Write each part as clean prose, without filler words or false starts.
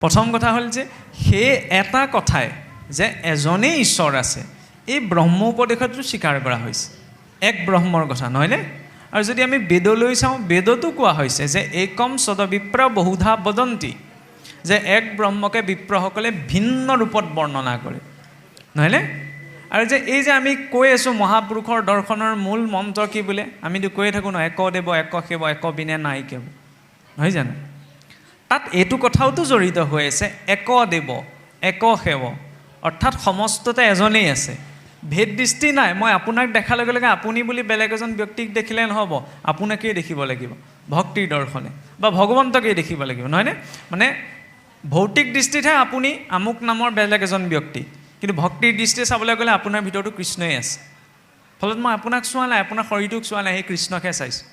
প্ৰথম কথা হ'ল যে সেই এটা কথাই যে এজনেই ঈশ্বৰ আছে, এই ব্ৰহ্ম উপদেশতো স্বীকাৰ কৰা হৈছে, এক ব্ৰহ্মৰ কথা নহয়নে? আৰু যদি আমি বেদলৈ চাওঁ, বেদতো কোৱা হৈছে যে একম সদবিপ্ৰ বহুধা বদন্তি, যে এক ব্ৰহ্মকে বিপ্ৰসকলে ভিন্ন ৰূপত বৰ্ণনা কৰে, নহয়নে? আৰু যে এই যে আমি কৈ আছোঁ মহাপুৰুষৰ দৰ্শনৰ মূল মন্ত্ৰ কি বোলে, আমিতো কৈয়ে থাকোঁ ন, এক দেৱ এক সেৱ এক বিনে নাই কেৱ, নহয় জানো? তাত এইটো কথাওতো জড়িত হৈ আছে, এক দেৱ এক সেৱ, অৰ্থাৎ সমস্ততে এজনেই আছে, ভেদ দৃষ্টি নাই। মই আপোনাক দেখাৰ লগে লগে আপুনি বুলি বেলেগ এজন ব্যক্তিক দেখিলে নহ'ব, আপোনাকেই দেখিব লাগিব ভক্তিৰ দৰ্শনে, বা ভগৱন্তকেই দেখিব লাগিব, নহয়নে? মানে ভৌতিক দৃষ্টিতহে আপুনি আমুক নামৰ বেলেগ এজন ব্যক্তি, কিন্তু ভক্তিৰ দৃষ্টিয়ে চাবলৈ গ'লে আপোনাৰ ভিতৰতো কৃষ্ণই আছে। ফলত মই আপোনাক চোৱা নাই, আপোনাৰ শৰীৰটোক চোৱা নাই, সেই কৃষ্ণকহে চাইছোঁ,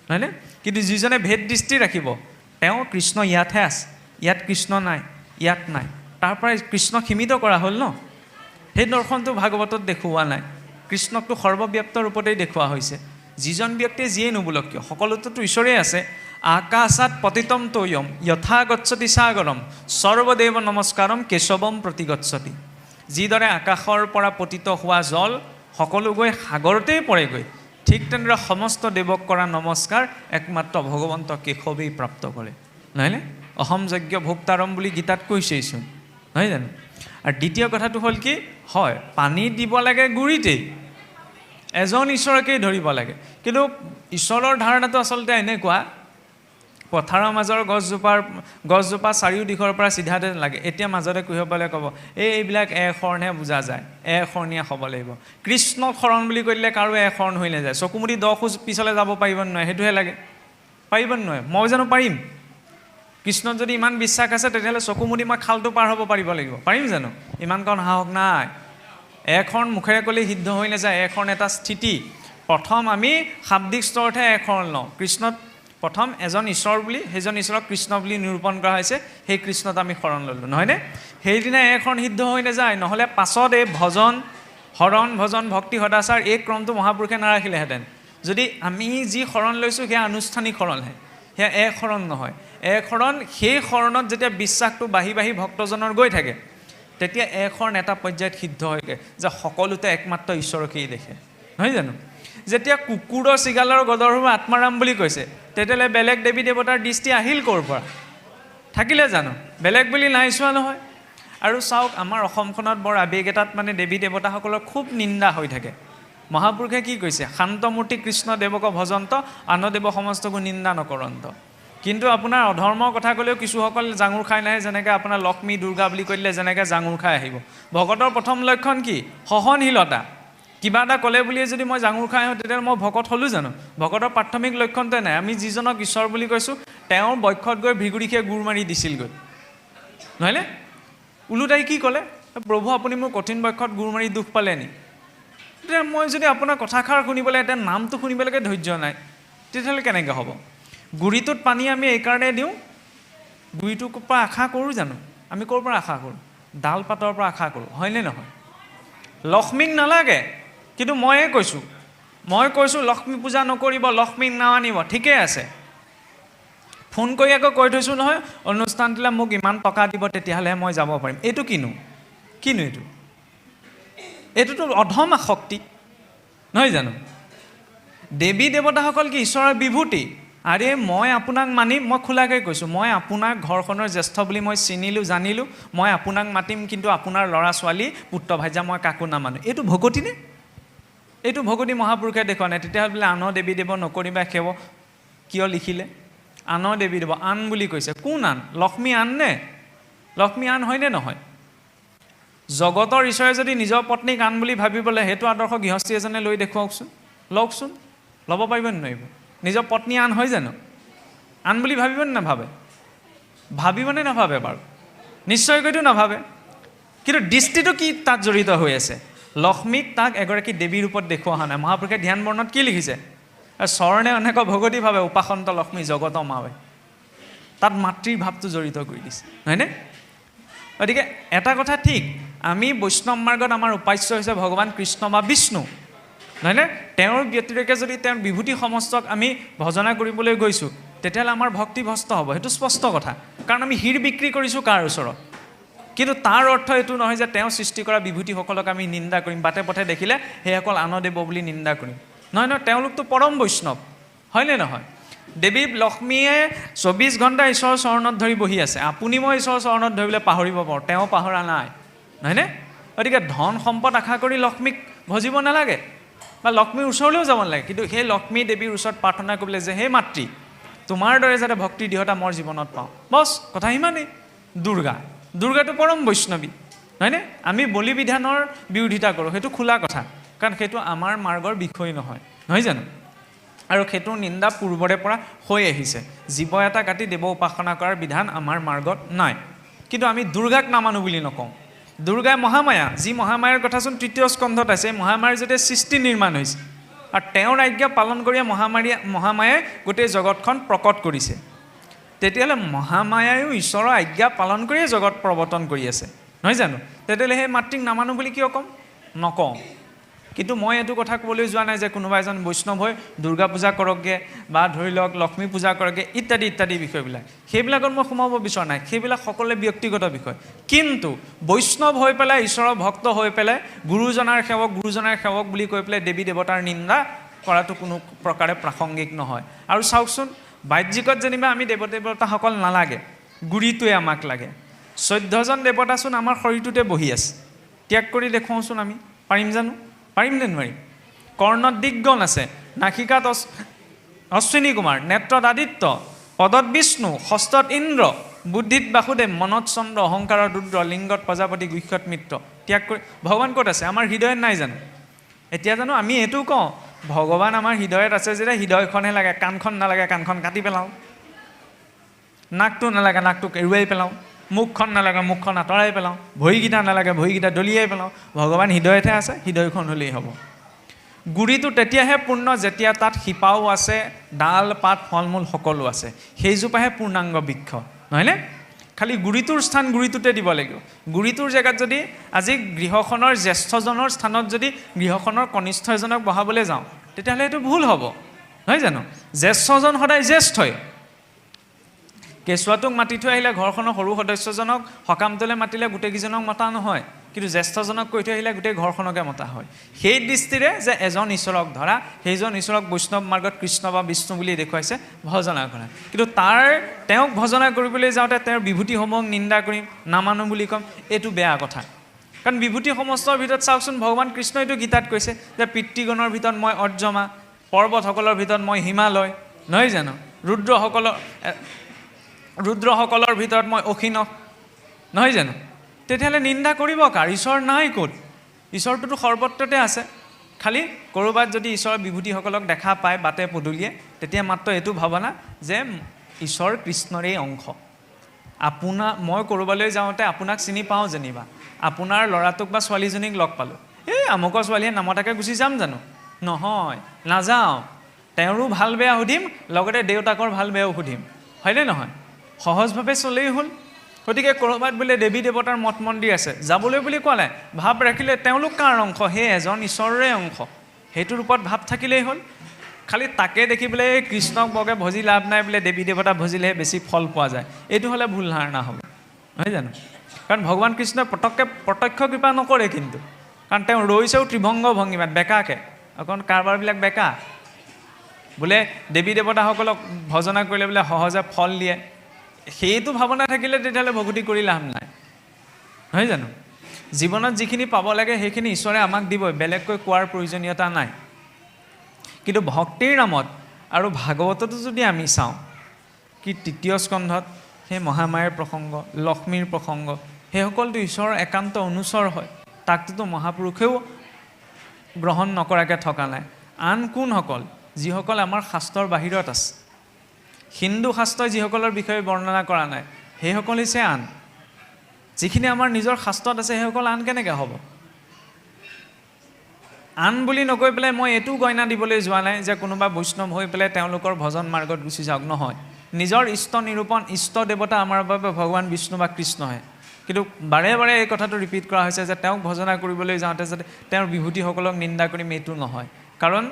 নহয়নে? কিন্তু যিজনে ভেদ দৃষ্টি ৰাখিব, তেওঁ কৃষ্ণ ইয়াতহে আছে, ইয়াত কৃষ্ণ নাই, ইয়াত নাই, তাৰ পৰাই কৃষ্ণ সীমিত কৰা হ'ল ন। সেই দৰ্শনটো ভাগৱতত দেখুওৱা নাই, কৃষ্ণকটো সৰ্বব্যাপ্ত ৰূপতেই দেখুওৱা হৈছে। যিজন ব্যক্তিয়ে যিয়েই নুবোলক কিয়, সকলোতেতো ঈশ্বৰেই আছে। আকাশাত পতিতম তৈয়ম যথা গচ্ছতি সাগৰম সৰ্বদেৱ নমস্কাৰম কেশৱম প্ৰতি গচ্ছতি। যিদৰে আকাশৰ পৰা পতিত হোৱা জল সকলো গৈ সাগৰতেই পৰেগৈ, ঠিক তেনেদৰে সমস্ত দেৱক কৰা নমস্কাৰ একমাত্ৰ ভগৱন্ত কেশৱেই প্ৰাপ্ত কৰে, নহয়নে? অহম যজ্ঞ ভোক্তাৰম বুলি গীতাত কৈছেইচোন, নহয় জানো? আৰু দ্বিতীয় কথাটো হ'ল কি, হয় পানী দিব লাগে গুৰিতেই, এজন ঈশ্বৰকেই ধৰিব লাগে, কিন্তু ঈশ্বৰৰ ধাৰণাটো আচলতে এনেকুৱা, পথাৰৰ মাজৰ গছজোপা চাৰিও দিশৰ পৰা চিধাতে লাগে, এতিয়া মাজতে কি হ'বলৈ ক'ব, এইবিলাক এশৰণহে বুজা যায়, এশৰণীয়া হ'ব লাগিব। কৃষ্ণ শৰণ বুলি কৈ দিলে কাৰো এশৰণ হৈ নাযায়, চকুমুদি 10 খোজ পিছলৈ যাব পাৰিব নোৱাৰে, সেইটোহে লাগে, পাৰিব নোৱাৰে। মই জানো পাৰিম? কৃষ্ণত যদি ইমান বিশ্বাস আছে, তেতিয়াহ'লে চকুমুদি মই খালটো পাৰ হ'ব পাৰিব লাগিব, পাৰিম জানো? ইমানকণ সাহস নাই। এশৰণ মুখেৰে ক'লে সিদ্ধ হৈ নাযায়, এশৰণ এটা স্থিতি। প্ৰথম আমি শাব্দিক স্তৰতহে এশৰণ লওঁ। কৃষ্ণত প্ৰথম এজন ঈশ্বৰ বুলি, সেইজন ঈশ্বৰক কৃষ্ণ বুলি নিৰূপণ কৰা হৈছে, সেই কৃষ্ণত আমি শৰণ ল'লোঁ, নহয়নে? সেইদিনা এশৰণ সিদ্ধ হৈ নাযায়, নহ'লে পাছত এই ভজন হৰণ ভজন ভক্তি সদাচাৰ এই ক্ৰমটো মহাপুৰুষে নাৰাখিলেহেঁতেন। যদি আমি যি শৰণ লৈছোঁ সেয়া আনুষ্ঠানিক শৰণহে, সেয়া এশৰণ নহয়। এশৰণ সেই শৰণত যেতিয়া বিশ্বাসটো বাঢ়ি বাঢ়ি ভক্তজনৰ গৈ থাকে, তেতিয়া এশৰণ এটা পৰ্যায়ত সিদ্ধ হয়গৈ যে সকলোতে একমাত্ৰ ঈশ্বৰকেই দেখে, নহয় জানো? যেতিয়া কুকুৰৰ চিগালৰ গদৰ্ভ আত্মাৰাম বুলি কৈছে, তেতিয়াহ'লে বেলেগ দেৱী দেৱতাৰ দৃষ্টি আহিল ক'ৰ পৰা? থাকিলে জানো? বেলেগ বুলি নাই চোৱা নহয়। আৰু চাওক, আমাৰ অসমখনত বৰ আৱেগ এটাত মানে দেৱী দেৱতাসকলৰ খুব নিন্দা হৈ থাকে। মহাপুৰুষে কি কৈছে? শান্তমূৰ্তি কৃষ্ণ দেৱক ভজন্ত আন দেৱ সমস্তকো নিন্দা নকৰন্ত। কিন্তু আপোনাৰ অধৰ্মৰ কথা ক'লেও কিছুসকল জাঙুৰ খাই নাহে, যেনেকৈ আপোনাৰ লক্ষ্মী দুৰ্গা বুলি কৈ দিলে যেনেকৈ জাঙুৰ খাই আহিব। ভকতৰ প্ৰথম লক্ষণ কি? সহনশীলতা। কিবা এটা ক'লে বুলিয়ে যদি মই জাঙুৰ খাই আহোঁ, তেতিয়াহ'লে মই ভকত হ'লোঁ জানো? ভকতৰ প্ৰাথমিক লক্ষণটোৱে নাই। আমি যিজনক ঈশ্বৰ বুলি কৈছোঁ, তেওঁৰ বক্ষত গৈ ভৃগুৰীখে গুৰ মাৰি দিছিলগৈ, নহয়নে? ওলোটাই কি ক'লে? প্ৰভু আপুনি মোৰ কঠিন বক্ষত গুৰ মাৰি দুখ পালে নি? তেতিয়া মই যদি আপোনাৰ কথাষাৰ শুনিবলৈ, এতিয়া নামটো শুনিবলৈকে ধৈৰ্য নাই, তেতিয়াহ'লে কেনেকৈ হ'ব? গুৰিটোত পানী আমি এইকাৰণে দিওঁ, গুৰিটোৰ পৰা আশা কৰোঁ জানো? আমি ক'ৰ পৰা আশা কৰোঁ? ডাল পাতৰ পৰা আশা কৰোঁ, হয়নে নহয়? লক্ষ্মীক নালাগে, কিন্তু ময়ে কৈছোঁ লক্ষ্মী পূজা নকৰিব, লক্ষ্মীক নামানিব, ঠিকেই আছে। ফোন কৰি আকৌ কৈ থৈছোঁ নহয়, অনুষ্ঠানটোলৈ মোক ইমান টকা দিব, তেতিয়াহ'লেহে মই যাব পাৰিম। এইটো কিনো এইটোতো অধম আসক্তি, নহয় জানো? দেৱী দেৱতাসকল কি ঈশ্বৰৰ বিভূতি? আৰে মই আপোনাক মানিম, মই খোলাকৈ কৈছোঁ, মই আপোনাৰ ঘৰখনৰ জ্যেষ্ঠ বুলি মই চিনিলোঁ জানিলোঁ, মই আপোনাক মাতিম, কিন্তু আপোনাৰ ল'ৰা ছোৱালী পুত্ৰ ভাইজা মই কাকো নামানো। এইটো ভকতিনে? এইটো ভকতি মহাপুৰুষে দেখুওৱা নাই। তেতিয়াহ'লে বোলে আনৰ দেৱী দেৱ নকৰিবা সেৱ কিয় লিখিলে? আনৰ দেৱী দেৱ আন বুলি কৈছে, কোন আন? লক্ষ্মী আন নে? লক্ষ্মী আন হয়নে নহয়? জগতৰ ঈশ্বৰে যদি নিজৰ পত্নীক আন বুলি ভাবিবলৈ, সেইটো আদৰ্শ গৃহস্থী এজনে লৈ দেখুৱাওকচোন, লওকচোন, ল'ব পাৰিব নোৱাৰিব? নিজৰ পত্নী আন হয় জানো? আন বুলি ভাবিবনে নাভাবে? ভাবিবনে নাভাবে বাৰু? নিশ্চয়কৈতো নাভাবে। কিন্তু দৃষ্টিটো কি তাত জড়িত হৈ আছে? লক্ষ্মীক তাক এগৰাকী দেৱীৰ ৰূপত দেখুওৱা হোৱা নাই। মহাপুৰুষে ধ্যান বৰ্ণত কি লিখিছে? চৰণে অনেক ভগৱতী ভাৱে উপাসন্ত লক্ষ্মী জগত মাৱে, তাত মাতৃৰ ভাৱটো জড়িত কৰি দিছে, হয়নে? গতিকে এটা কথা ঠিক, আমি বৈষ্ণৱ মাৰ্গত আমাৰ উপাস্য হৈছে ভগৱান কৃষ্ণ বা বিষ্ণু, নহয়নে? তেওঁৰ ব্যতিৰেকে যদি তেওঁৰ বিভূতি সমস্তক আমি ভজনা কৰিবলৈ গৈছোঁ, তেতিয়াহ'লে আমাৰ ভক্তি ভ্ৰষ্ট হ'ব, সেইটো স্পষ্ট কথা। কাৰণ আমি হীৰ বিক্ৰী কৰিছোঁ কাৰ ওচৰত। কিন্তু তাৰ অৰ্থ এইটো নহয় যে তেওঁ সৃষ্টি কৰা বিভূতিসকলক আমি নিন্দা কৰিম, বাটে পথে দেখিলে সেইসকল আনদেৱ বুলি নিন্দা কৰিম। নহয় নহয়, তেওঁলোকতো পৰম বৈষ্ণৱ, হয়নে নহয়? দেৱী লক্ষ্মীয়ে 24 ঘণ্টা ঈশ্বৰৰ চৰণত ধৰি বহি আছে। আপুনি মই ঈশ্বৰৰ চৰণত ধৰিবলৈ পাহৰিব পাৰোঁ, তেওঁ পাহৰা নাই, নহয়নে? গতিকে ধন সম্পদ আশা কৰি লক্ষ্মীক ভজিব নালাগে বা লক্ষ্মীৰ ওচৰলৈও যাব নালাগে। কিন্তু সেই লক্ষ্মী দেৱীৰ ওচৰত প্ৰাৰ্থনা কৰিবলৈ যে হে মাতৃ, তোমাৰ দৰে যাতে ভক্তি দৃঢ়তা মোৰ জীৱনত পাওঁ, বছ কথা সিমানেই। দুৰ্গাটো পৰম বৈষ্ণৱী, হয়নে? আমি বলি বিধানৰ বিৰোধিতা কৰোঁ, সেইটো খোলা কথা, কাৰণ সেইটো আমাৰ মাৰ্গৰ বিষয় নহয়, নহয় জানো? আৰু সেইটোৰ নিন্দা পূৰ্বৰে পৰা হৈ আহিছে। জীৱ এটা কাটি দেৱ উপাসনা কৰাৰ বিধান আমাৰ মাৰ্গত নাই। কিন্তু আমি দুৰ্গাক নামানো বুলি নকওঁ। দুৰ্গাই মহামায়া, যি মহামায়াৰ কথাচোন 3য় স্কন্ধত আছে। মহামায়াৰ যেতিয়া সৃষ্টি নিৰ্মাণ হৈছে আৰু তেওঁৰ আজ্ঞা পালন কৰিয়ে মহামায়াই গোটেই জগতখন প্ৰকট কৰিছে। তেতিয়াহ'লে মহামায়ায়ো ঈশ্বৰৰ আজ্ঞা পালন কৰিয়ে জগত প্ৰৱৰ্তন কৰি আছে, নহয় জানো? তেতিয়াহ'লে সেই মাতৃক নামানো বুলি কিয় ক'ম? নকওঁ। কিন্তু মই এইটো কথা ক'বলৈ যোৱা নাই যে কোনোবা এজন বৈষ্ণৱ হৈ দুৰ্গা পূজা কৰকগৈ বা ধৰি লওক লক্ষ্মী পূজা কৰকগৈ ইত্যাদি ইত্যাদি বিষয়বিলাক, সেইবিলাকত মই সোমাব বিচৰা নাই। সেইবিলাক সকলোৱে ব্যক্তিগত বিষয়। কিন্তু বৈষ্ণৱ হৈ পেলাই, ঈশ্বৰৰ ভক্ত হৈ পেলাই, গুৰুজনাৰ সেৱক বুলি কৈ পেলাই দেৱী দেৱতাৰ নিন্দা কৰাটো কোনো প্ৰকাৰে প্ৰাসংগিক নহয়। আৰু চাওকচোন, বাহ্যিকত যেনিবা আমি দেৱতাসকল নালাগে, গুৰিটোৱে আমাক লাগে। 14জন দেৱতাচোন আমাৰ শৰীৰটোতে বহি আছে। ত্যাগ কৰি দেখুৱাওঁচোন আমি, পাৰিম জানো? পাৰিম নে নোৱাৰিম? কৰ্ণত দিগগণ আছে, নাসিকাত অশ্বিনী কুমাৰ, নেত্ৰত আদিত্য, পদত বিষ্ণু, হস্তত ইন্দ্ৰ, বুদ্ধিত বাসুদেৱ, মনত চন্দ্ৰ, অহংকাৰত ৰুদ্ৰ, লিংগত প্ৰজাপতি, গুহ্যত মিত্ৰ। ত্যাগ কৰি ভগৱান ক'ত আছে? আমাৰ হৃদয়ত নাই জানো? এতিয়া জানো আমি এইটো কওঁ ভগৱান আমাৰ হৃদয়ত আছে যেতিয়া হৃদয়খনহে লাগে, কাণখন নালাগে, কাণখন কাটি পেলাওঁ, নাকটো নালাগে, নাকটো এৰুৱাই পেলাওঁ, মুখখন নালাগে, মুখখন আঁতৰাই পেলাওঁ, ভৰিকেইটা নালাগে, ভৰিকেইটা দলিয়াই পেলাওঁ। ভগৱান হৃদয়তহে আছে, হৃদয়খন হ'লেই হ'ব। গুৰিটো তেতিয়াহে পূৰ্ণ যেতিয়া তাত শিপাও আছে, ডাল পাত ফল মূল সকলো আছে, সেইজোপাহে পূৰ্ণাংগ বৃক্ষ, নহয়নে? খালি গুৰিটোৰ স্থান গুৰিটোতে দিব লাগিব। গুৰিটোৰ জেগাত যদি আজি গৃহখনৰ জ্যেষ্ঠজনৰ স্থানত যদি গৃহখনৰ কনিষ্ঠ এজনক বহাবলৈ যাওঁ, তেতিয়াহ'লে এইটো ভুল হ'ব, নহয় জানো? জ্যেষ্ঠজন সদায় জ্যেষ্ঠই। কেঁচুৱাটোক মাতি থৈ আহিলে ঘৰখনৰ সৰু সদস্যজনক সকামটোলৈ মাতিলে গোটেইকেইজনক মতা নহয়, কিন্তু জ্যেষ্ঠজনক কৈ থৈ আহিলে গোটেই ঘৰখনকে মতা হয়। সেই দৃষ্টিৰে যে এজন ঈশ্বৰক ধৰা, সেইজন ঈশ্বৰক বৈষ্ণৱ মাৰ্গত কৃষ্ণ বা বিষ্ণু বুলি দেখুৱাইছে ভজনা কৰা। কিন্তু তেওঁক ভজনা কৰিবলৈ যাওঁতে তেওঁৰ বিভূতিসমূহক নিন্দা কৰিম, নামানো বুলি ক'ম, এইটো বেয়া কথা। কাৰণ বিভূতি সমষ্টৰ ভিতৰত চাওকচোন, ভগৱান কৃষ্ণইতো গীতাত কৈছে যে পিতৃগণৰ ভিতৰত মই অৰ্যমা, পৰ্বতসকলৰ ভিতৰত মই হিমালয়, নহয় জানো? ৰুদ্ৰসকলৰ ভিতৰত মই অখিনক, নহয় জানো? তেতিয়াহ'লে নিন্দা কৰিব কাৰ? ঈশ্বৰ নাই ক'ত? ঈশ্বৰটোতো সৰ্বত্ৰতে আছে। খালি ক'ৰবাত যদি ঈশ্বৰৰ বিভূতিসকলক দেখা পায় বাটে পদূলিয়ে, তেতিয়া মাত্ৰ এইটো ভাৱনা যে ঈশ্বৰ কৃষ্ণৰেই অংশ। মই ক'ৰবালৈ যাওঁতে আপোনাক চিনি পাওঁ যেনিবা, আপোনাৰ ল'ৰাটোক বা ছোৱালীজনীক লগ পালোঁ, এই আমুকৰ ছোৱালীয়ে নামতাকে গুচি যাম জানো? নহয়, নাযাওঁ। তেওঁৰো ভাল বেয়া সুধিম, লগতে দেউতাকৰ ভাল বেয়াও সুধিম, হয়নে নহয়? সহজভাৱে চলেই হ'ল। গতিকে ক'ৰবাত বোলে দেৱী দেৱতাৰ মঠ মন্দিৰ আছে, যাবলৈ বুলি কোৱা নাই, ভাৱ ৰাখিলে তেওঁলোক কাৰ অংশ? সেই এজন ঈশ্বৰৰে অংশ, সেইটো ৰূপত ভাৱ থাকিলেই হ'ল। খালি তাকে দেখি বোলে কৃষ্ণক বৰকৈ ভজি লাভ নাই, বোলে দেৱী দেৱতা ভজিলেহে বেছি ফল পোৱা যায়, এইটো হ'লে ভুল ধাৰণা হ'ব, নহয় জানো? কাৰণ ভগৱান কৃষ্ণই প্ৰত্যক্ষ কৃপা নকৰে, কিন্তু কাৰণ তেওঁ ৰৈছেও ত্ৰিভংগ ভংগীমাত, বেকাকৈ। অকণ কাৰবাৰবিলাক বেকা, বোলে দেৱী দেৱতাসকলক ভজনা কৰিলে বোলে সহজে ফল দিয়ে, সেইটো ভাৱনা থাকিলে তেতিয়াহ'লে ভক্তি কৰি লাভ নাই, নহয় জানো? জীৱনত যিখিনি পাব লাগে সেইখিনি ঈশ্বৰে আমাক দিবই, বেলেগকৈ কোৱাৰ প্ৰয়োজনীয়তা নাই। কিন্তু ভক্তিৰ নামত আৰু ভাগৱততো যদি আমি চাওঁ, কি 3য় স্কন্ধত সেই মহামায়াৰ প্ৰসংগ, লক্ষ্মীৰ প্ৰসংগ, সেইসকলটো ঈশ্বৰৰ একান্ত অনুচৰ হয়। তাকটোতো মহাপুৰুষেও গ্ৰহণ নকৰাকৈ থকা নাই। আন কোনসকল? যিসকল আমাৰ শাস্ত্ৰৰ বাহিৰত আছে। হিন্দু শাস্ত্ৰই যিসকলৰ বিষয়ে বৰ্ণনা কৰা নাই, সেইসকল হৈছে আন। যিখিনি আমাৰ নিজৰ শাস্ত্ৰত আছে, সেইসকল আন কেনেকৈ হ'ব? আন বুলি নকৈ পেলাই মই এইটো গইনা দিবলৈ যোৱা নাই যে কোনোবা বৈষ্ণৱ হৈ পেলাই তেওঁলোকৰ ভজন মাৰ্গত গুচি যাওক, নহয়। নিজৰ ইষ্ট নিৰূপণ, ইষ্ট দেৱতা আমাৰ বাবে ভগৱান বিষ্ণু বা কৃষ্ণহে। কিন্তু বাৰে বাৰে এই কথাটো ৰিপিট কৰা হৈছে যে তেওঁক ভজনা কৰিবলৈ যাওঁতে যাতে তেওঁৰ বিভূতিসকলক নিন্দা কৰিম, এইটো নহয়। কাৰণ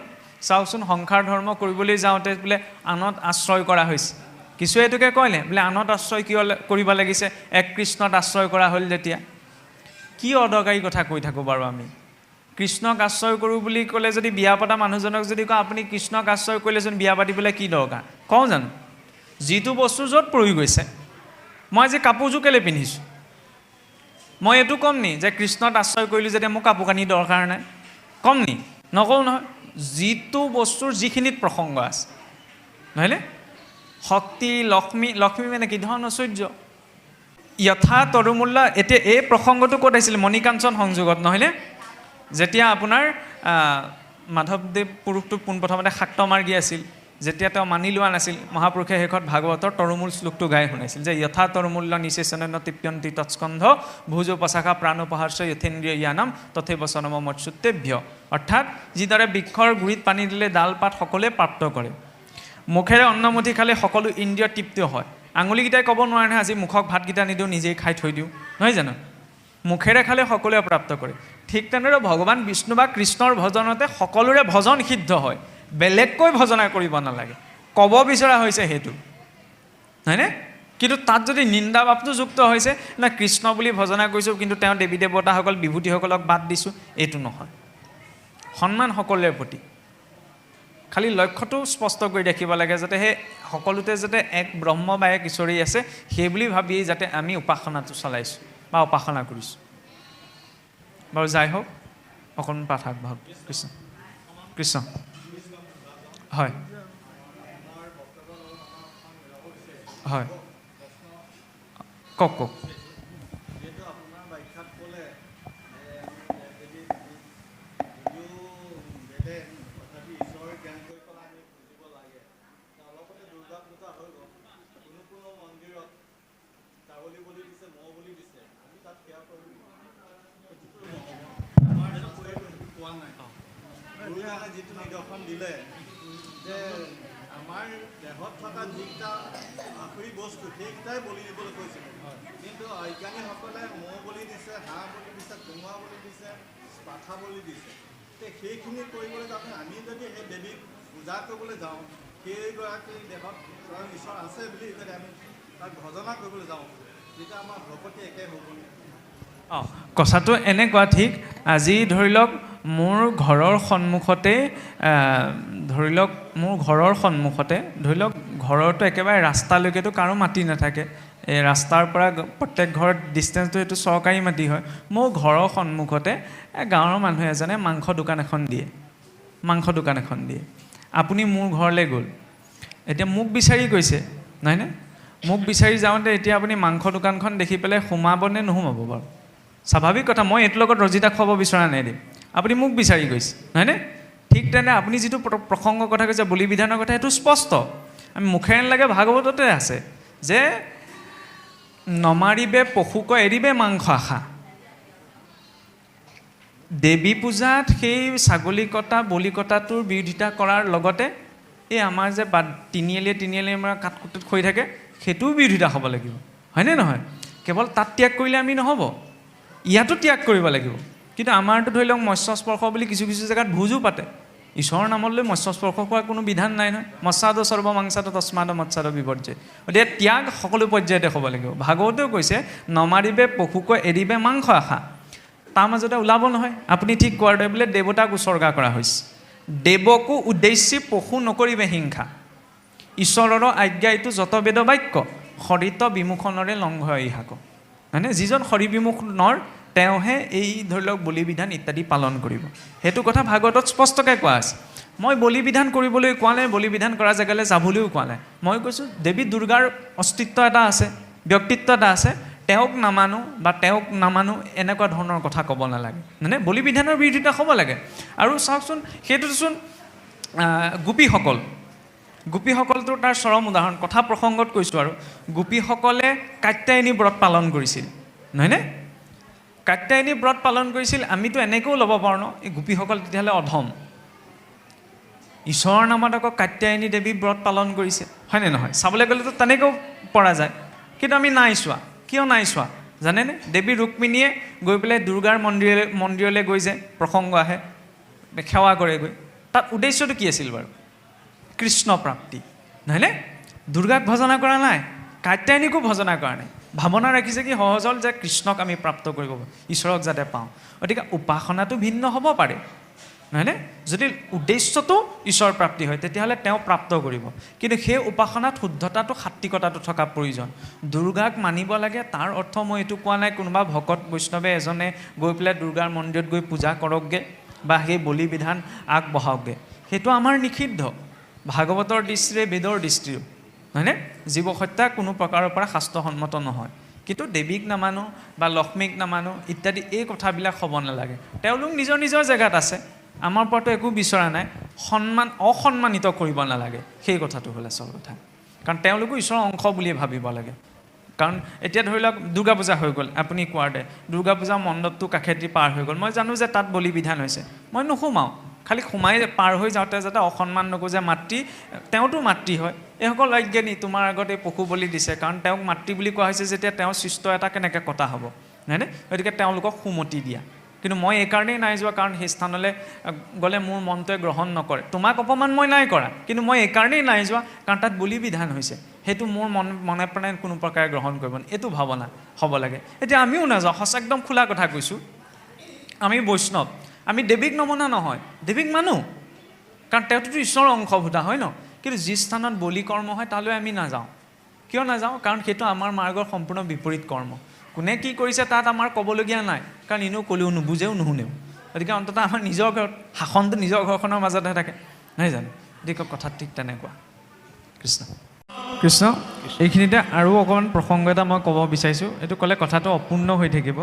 চাওকচোন, সংসাৰ ধৰ্ম কৰিবলৈ যাওঁতে বোলে আনত আশ্ৰয় কৰা হৈছে, কিছুৱে এইটোকে কয়নে বোলে আনত আশ্ৰয় কিয় কৰিব লাগিছে, এক কৃষ্ণত আশ্ৰয় কৰা হ'ল যেতিয়া। কি অদৰকাৰী কথা কৈ থাকোঁ বাৰু আমি। কৃষ্ণক আশ্ৰয় কৰোঁ বুলি ক'লে যদি বিয়া পতা মানুহজনক যদি কওঁ আপুনি কৃষ্ণক আশ্ৰয় কৰিলেচোন বিয়া পাতিবলৈ কি দৰকাৰ, কওঁ জানো? যিটো বস্তু য'ত পৰি গৈছে, মই আজি কাপোৰযোৰ কেলৈ পিন্ধিছোঁ, মই এইটো ক'ম নি যে কৃষ্ণত আশ্ৰয় কৰিলোঁ যেতিয়া মোৰ কাপোৰ কানি দৰকাৰ নাই, ক'ম নি? নকওঁ নহয়। যিটো বস্তুৰ যিখিনিত প্ৰসংগ আছে, নহয়নে? শক্তি, লক্ষ্মী, লক্ষ্মী মানে কি? ধন ঐশ্বৰ্য। যথা তৰুমূল্য। এতিয়া এই প্ৰসংগটো ক'ত আহিছিল? মণিকাঞ্চন সংযোগত, নহয়নে? যেতিয়া আপোনাৰ মাধৱদেৱ পুৰুষটো পোনপ্ৰথমতে শাক্তমাৰ্গী আছিল, যেতিয়া তেওঁ মানি লোৱা নাছিল, মহাপুৰুষে শেষত ভাগৱতৰ তৰুমূল শ্লোকটো গাই শুনাইছিল যে যথা তৰুমূল্য নিশেষণ তৃপ্যন্তি তৎস্কন্ধ ভুজোপশাখা প্ৰাণোপহাৰ্য যথেন্দ্ৰিয় জ্ঞানম তথে বচনম মৎসুতেভ্য। অৰ্থাৎ যিদৰে বৃক্ষৰ গুৰিত পানী দিলে ডাল পাত সকলোৱে প্ৰাপ্ত কৰে, মুখেৰে অন্নমুঠি খালে সকলো ইন্দ্ৰিয় তৃপ্ত হয়। আঙুলিকেইটাই ক'ব নোৱাৰে নহয় আজি মুখক ভাতকেইটা নিদিওঁ, নিজেই খাই থৈ দিওঁ, নহয় জানো? মুখেৰে খালে সকলোৱে প্ৰাপ্ত কৰে। ঠিক তেনেদৰে ভগৱান বিষ্ণু বা কৃষ্ণৰ ভজনতে সকলোৰে ভজন সিদ্ধ হয়, বেলেগকৈ ভজনা কৰিব নালাগে। ক'ব বিচৰা হৈছে সেইটো, হয়নে? কিন্তু তাত যদি নিন্দাভাৱটো যুক্ত হৈছে না কৃষ্ণ বুলি ভজনা কৰিছোঁ কিন্তু তেওঁ দেৱী দেৱতাসকল বিভূতিসকলক বাদ দিছোঁ, এইটো নহয়। সন্মান সকলোৰে প্ৰতি, খালি লক্ষ্যটো স্পষ্ট কৰি ৰাখিব লাগে যাতে সেই সকলোতে যাতে এক ব্ৰহ্ম বা এক ঈশ্বৰী আছে সেই বুলি ভাবিয়েই যাতে আমি উপাসনাটো চলাইছোঁ বা উপাসনা কৰিছোঁ। বাৰু যাই হওক, অকণমান পাঠ আগবঢ়াওক। কৃষ্ণ কৃষ্ণ। হয় হয়, কওক কওক। যিটো নিদৰ্শন দিলে যে আমাৰ দেহত থকা যিকেইটা আখৰি বস্তু সেইকেইটাই বলি দিবলৈ কৈছিলে, কিন্তু অজ্ঞানীসকলে মৌ বলি দিছে, হাঁহ বলি দিছে, কোমোৰা বলি দিছে, পাঠা বলি দিছে। সেইখিনি কৰিবলৈ যাওঁতে আমি যদি সেই দেৱীক পূজা কৰিবলৈ যাওঁ, সেইগৰাকী দেহত স্বয়ং ঈশ্বৰ আছে বুলি যদি আমি তাক ভজনা কৰিবলৈ যাওঁ, তেতিয়া আমাৰ ভকতি একে হ'ব। কথাটো এনেকুৱা ঠিক, আজি ধৰি লওক মোৰ ঘৰৰ সন্মুখতে, ধৰি লওক মোৰ ঘৰৰ সন্মুখতে, ধৰি লওক ঘৰৰতো একেবাৰে ৰাস্তালৈকেতো কাৰো মাটি নাথাকে, এই ৰাস্তাৰ পৰা প্ৰত্যেক ঘৰত ডিষ্টেঞ্চটো এইটো চৰকাৰী মাটি হয়। মোৰ ঘৰৰ সন্মুখতে গাঁৱৰ মানুহ এজনে মাংস দোকান এখন দিয়ে। আপুনি মোৰ ঘৰলৈ গ'ল, এতিয়া মোক বিচাৰি গৈছে, নহয়নে? মোক বিচাৰি যাওঁতে এতিয়া আপুনি মাংস দোকানখন দেখি পেলাই সোমাবনে নোসোমাব বাৰু? স্বাভাৱিক কথা, মই এইটোৰ লগত ৰজিতা খুৱাব বিচৰা নাই দেই, আপুনি মোক বিচাৰি গৈছে, নহয়নে? ঠিক তেনে আপুনি যিটো প্ৰসংগৰ কথা কৈছে বলি বিধানৰ কথা, সেইটো স্পষ্ট। আমি মুখেৰে নালাগে ভাগৱততে আছে যে নমাৰিবে পশুক এৰিবে মাংস আশা। দেৱী পূজাত সেই ছাগলী কটা বলি কটাটোৰ বিৰোধিতা কৰাৰ লগতে এই আমাৰ যে তিনিআলিয়ে আমাৰ কাঠকুটিত হৈ থাকে সেইটোও বিৰোধিতা হ'ব লাগিব, হয়নে নহয়? কেৱল তাত ত্যাগ কৰিলে আমি নহ'ব, ইয়াতো ত্যাগ কৰিব লাগিব। কিন্তু আমাৰতো ধৰি লওক মৎস্য স্পৰ্শ বুলি কিছু জেগাত ভোজো পাতে, ঈশ্বৰৰ নামলৈ মৎস্য স্পৰ্শ কৰাৰ কোনো বিধান নাই নহয়। মৎস্যাদ সৰ্বমাংসাদ তস্মাদ মৎস্যাদ বিবৰ্জে। গতিকে ত্যাগ সকলো পৰ্যায়তে হ'ব লাগিব। ভাগৱতেও কৈছে নমাৰিবে পশুক এৰিবে মাংস আশা, তাৰ মাজতে ওলাব নহয়। আপুনি ঠিক কোৱাৰ দৰে বোলে দেৱতাক উচৰ্গা কৰা হৈছে, দেৱকো উদ্দেশ্যি পশু নকৰিবে হিংসা, ঈশ্বৰৰ আজ্ঞা এইটো যত বেদ বাক্য, হৰিত বিমুখনৰে লংঘ ইহাক। মানে যিজন হৰি বিমুখ নৰ তেওঁহে এই ধৰি লওক বলি বিধান ইত্যাদি পালন কৰিব, সেইটো কথা ভাগৱতত স্পষ্টকৈ কোৱা আছে। মই বলি বিধান কৰিবলৈ কোৱা নাই, বলি বিধান কৰা জেগালৈ যাবলৈও কোৱা নাই। মই কৈছোঁ দেৱী দুৰ্গাৰ অস্তিত্ব এটা আছে, ব্যক্তিত্ব এটা আছে, তেওঁক নামানো এনেকুৱা ধৰণৰ কথা ক'ব নালাগে, মানে বলি বিধানৰ বিৰোধিতা হ'ব লাগে। আৰু চাওকচোন সেইটোচোন গোপীসকলটো তাৰ চৰম উদাহৰণ। কথা প্ৰসংগত কৈছোঁ আৰু গোপীসকলে কাত্যায়নী ব্ৰত পালন কৰিছিল, নহয়নে? কাত্যায়নী ব্ৰত পালন কৰিছিল। আমিতো এনেকৈও ল'ব পাৰোঁ ন, এই গোপীসকল তেতিয়াহ'লে অধম, ঈশ্বৰৰ নামত আকৌ কাত্যায়নী দেৱী ব্ৰত পালন কৰিছে, হয়নে নহয়? চাবলৈ গ'লেতো তেনেকৈও পৰা যায়, কিন্তু আমি নাই চোৱা। কিয় নাই চোৱা জানেনে? দেৱী ৰুক্মিণীয়ে গৈ পেলাই দুৰ্গাৰ মন্দিৰলৈ গৈ যে প্ৰসংগ আহে, সেৱা কৰেগৈ, তাত উদ্দেশ্যটো কি আছিল বাৰু? কৃষ্ণ প্ৰাপ্তি, নহয়নে? দুৰ্গাক ভজনা কৰা নাই, কাত্যায়নীকো ভজনা কৰা নাই। ভাৱনা ৰাখিছে কি সহজ হ'ল যে কৃষ্ণক আমি প্ৰাপ্ত কৰিব পাৰোঁ, ঈশ্বৰক যাতে পাওঁ। গতিকে উপাসনাটো ভিন্ন হ'ব পাৰে, নহয়নে? যদি উদ্দেশ্যটো ঈশ্বৰ প্ৰাপ্তি হয় তেতিয়াহ'লে তেওঁ প্ৰাপ্ত কৰিব, কিন্তু সেই উপাসনাত শুদ্ধতাটো সাত্বিকতাটো থকা প্ৰয়োজন। দুৰ্গাক মানিব লাগে তাৰ অৰ্থ মই এইটো কোৱা নাই কোনোবা ভকত বৈষ্ণৱে এজনে গৈ পেলাই দুৰ্গাৰ মন্দিৰত গৈ পূজা কৰকগৈ বা সেই বলি বিধান আগবঢ়াওকগৈ, সেইটো আমাৰ নিষিদ্ধ ভাগৱতৰ দৃষ্টিৰে বেদৰ দৃষ্টিৰেও, হয়নে? জীৱ হত্যা কোনো প্ৰকাৰৰ পৰা শাস্ত্ৰসন্মত নহয়। কিন্তু দেৱীক নামানো বা লক্ষ্মীক নামানো ইত্যাদি এই কথাবিলাক হ'ব নালাগে। তেওঁলোক নিজৰ নিজৰ জেগাত আছে, আমাৰ পৰাতো একো বিচৰা নাই। অসন্মানিত কৰিব নালাগে, সেই কথাটো হ'ল আচল কথা। কাৰণ তেওঁলোকো ঈশ্বৰৰ অংশ বুলিয়ে ভাবিব লাগে। কাৰণ এতিয়া ধৰি লওক দুৰ্গা পূজা হৈ গ'ল, আপুনি কোৱাৰ দৰে দুৰ্গা পূজা মণ্ডপটো কাষেদি পাৰ হৈ গ'ল, মই জানো যে তাত বলি বিধান হৈছে, মই নোসোমাওঁ। খালি সোমাই পাৰ হৈ যাওঁতে যাতে অসন্মান নকৰোঁ যে মাতৃ, তেওঁতো মাতৃ হয়, এইসকল অজ্ঞানী তোমাৰ আগতে পশু বলি দিছে, কাৰণ তেওঁক মাতৃ বুলি কোৱা হৈছে যেতিয়া তেওঁ সৃষ্ট এটা কেনেকৈ কটা হ'ব, হয়নে? গতিকে তেওঁলোকক সুমতি দিয়া। কিন্তু মই এইকাৰণেই নাই যোৱা কাৰণ সেই স্থানলৈ গ'লে মোৰ মনটোৱে গ্ৰহণ নকৰে। তোমাক অপমান মই নাই কৰা, কিন্তু মই এইকাৰণেই নাই যোৱা কাৰণ তাত বলি বিধান হৈছে, সেইটো মোৰ মনে প্ৰাণে কোনো প্ৰকাৰে গ্ৰহণ কৰিব নোৱাৰে, এইটো ভাৱনা হ'ব লাগে। এতিয়া আমিও নাযাওঁ, সঁচা একদম খোলা কথা কৈছোঁ। আমি বৈষ্ণৱ, আমি দেৱীক নমনা নহয়, দেৱীক মানো কাৰণ তেওঁতো ঈশ্বৰৰ অংশভূতা হয় ন। কিন্তু যি স্থানত বলি কৰ্ম হয় তালৈ আমি নাযাওঁ। কিয় নাযাওঁ? কাৰণ সেইটো আমাৰ মাৰ্গৰ সম্পূৰ্ণ বিপৰীত কৰ্ম। কোনে কি কৰিছে তাত আমাৰ ক'বলগীয়া নাই, কাৰণ এনেও ক'লেও নুবুজেও নুশুনেও। গতিকে অন্ততঃ আমাৰ নিজৰ ঘৰত শাসনটো নিজৰ ঘৰখনৰ মাজতহে থাকে, নহয় জানো? গতিকে কথাত ঠিক তেনেকুৱা। কৃষ্ণ কৃষ্ণ। এইখিনিতে আৰু অকণমান প্ৰসংগ এটা মই ক'ব বিচাৰিছোঁ, এইটো ক'লে কথাটো অপূৰ্ণ হৈ থাকিব।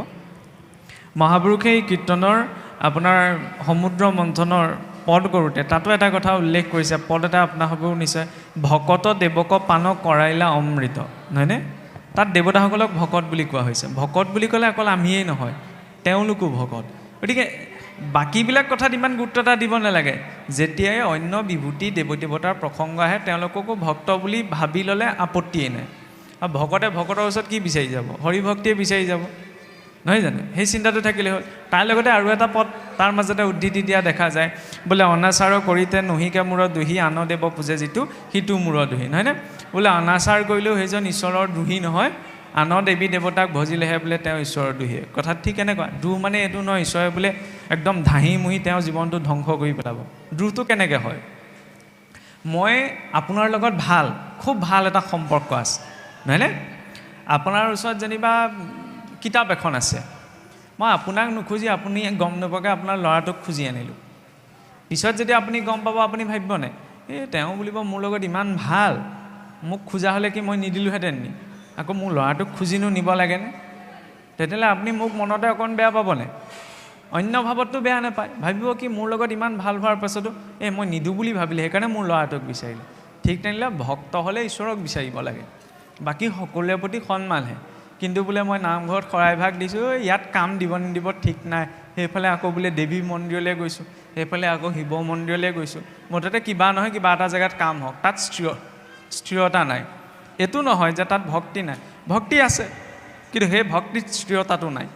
মহাপুৰুষে এই কীৰ্তনৰ আপোনাৰ সমুদ্ৰ মন্থনৰ পদ কৰোঁতে তাতো এটা কথা উল্লেখ কৰিছে, পদ এটা আপোনালোকেও নিশ্চয়, ভকত দেৱক পান কৰাইলা অমৃত, নহয়নে? তাত দেৱতাসকলক ভকত বুলি কোৱা হৈছে। ভকত বুলি ক'লে অকল আমিয়েই নহয়, তেওঁলোকো ভকত। গতিকে বাকীবিলাক কথাত ইমান গুৰুত্ব এটা দিব নালাগে। যেতিয়াই অন্য বিভূতি দেৱতাৰ প্ৰসংগ আহে তেওঁলোককো ভক্ত বুলি ভাবি ল'লে আপত্তিয়েই নাই। আৰু ভকতে ভকতৰ ওচৰত কি বিচাৰি যাব? হৰিভক্তিয়ে বিচাৰি যাব, নহয় জানো? সেই চিন্তাটো থাকিলে হ'ল। তাৰ লগতে আৰু এটা পদ তাৰ মাজতে উদ্ধৃতি দিয়া দেখা যায়, বোলে অনাচাৰ কৰিতে নহিকে মূৰ দুহি, আন দেৱ পূজে যিটো সিটো মূৰ দুহি, নহয়নে? বোলে অনাচাৰ কৰিলেও সেইজন ঈশ্বৰৰ দুহি নহয়, আন দেৱী দেৱতাক ভজিলেহে বোলে তেওঁ ঈশ্বৰৰ দুহি। কথাত ঠিক কেনেকুৱা? দ্ৰোহ মানে এইটো নহয় ঈশ্বৰে বোলে একদম ধাহি মুহি তেওঁৰ জীৱনটো ধ্বংস কৰি পেলাব। দ্ৰোহটো কেনেকৈ হয়? মই আপোনাৰ লগত ভাল, খুব ভাল এটা সম্পৰ্ক আছে, নহয়নে? আপোনাৰ ওচৰত যেনিবা কিতাপ এখন আছে, মই আপোনাক নুখুজি আপুনি গম নোপোৱাকৈ আপোনাৰ ল'ৰাটোক খুজি আনিলোঁ। পিছত যেতিয়া আপুনি গম পাব আপুনি ভাবিবনে এই তেওঁ বুলিব মোৰ লগত ইমান ভাল, মোক খোজা হ'লে কি মই নিদিলোঁহেঁতেন নি? আকৌ মোৰ ল'ৰাটোক খুজিনো নিব লাগেনে? তেতিয়াহ'লে আপুনি মোক মনতে অকণ বেয়া পাবনে? অন্য ভাৱততো বেয়া নাপায়, ভাবিব কি মোৰ লগত ইমান ভাল হোৱাৰ পাছতো মই নিদিওঁ বুলি ভাবিলে সেইকাৰণে মোৰ ল'ৰাটোক বিচাৰিলে। ঠিক তেনেহ'লে ভক্ত হ'লে ঈশ্বৰক বিচাৰিব লাগে, বাকী সকলোৰে প্ৰতি সন্মানহে। কিন্তু বোলে মই নামঘৰত শৰাইভাগ দিছোঁ, ইয়াত কাম দিব নিদিব ঠিক নাই, সেইফালে আকৌ বোলে দেৱী মন্দিৰলৈ গৈছোঁ, সেইফালে আকৌ শিৱ মন্দিৰলৈ গৈছোঁ, মুঠতে কিবা নহয় কিবা এটা জেগাত কাম হওক, তাত স্থিৰতা নাই। এইটো নহয় যে তাত ভক্তি নাই, ভক্তি আছে, কিন্তু সেই ভক্তিত স্থিৰতাটো নাই।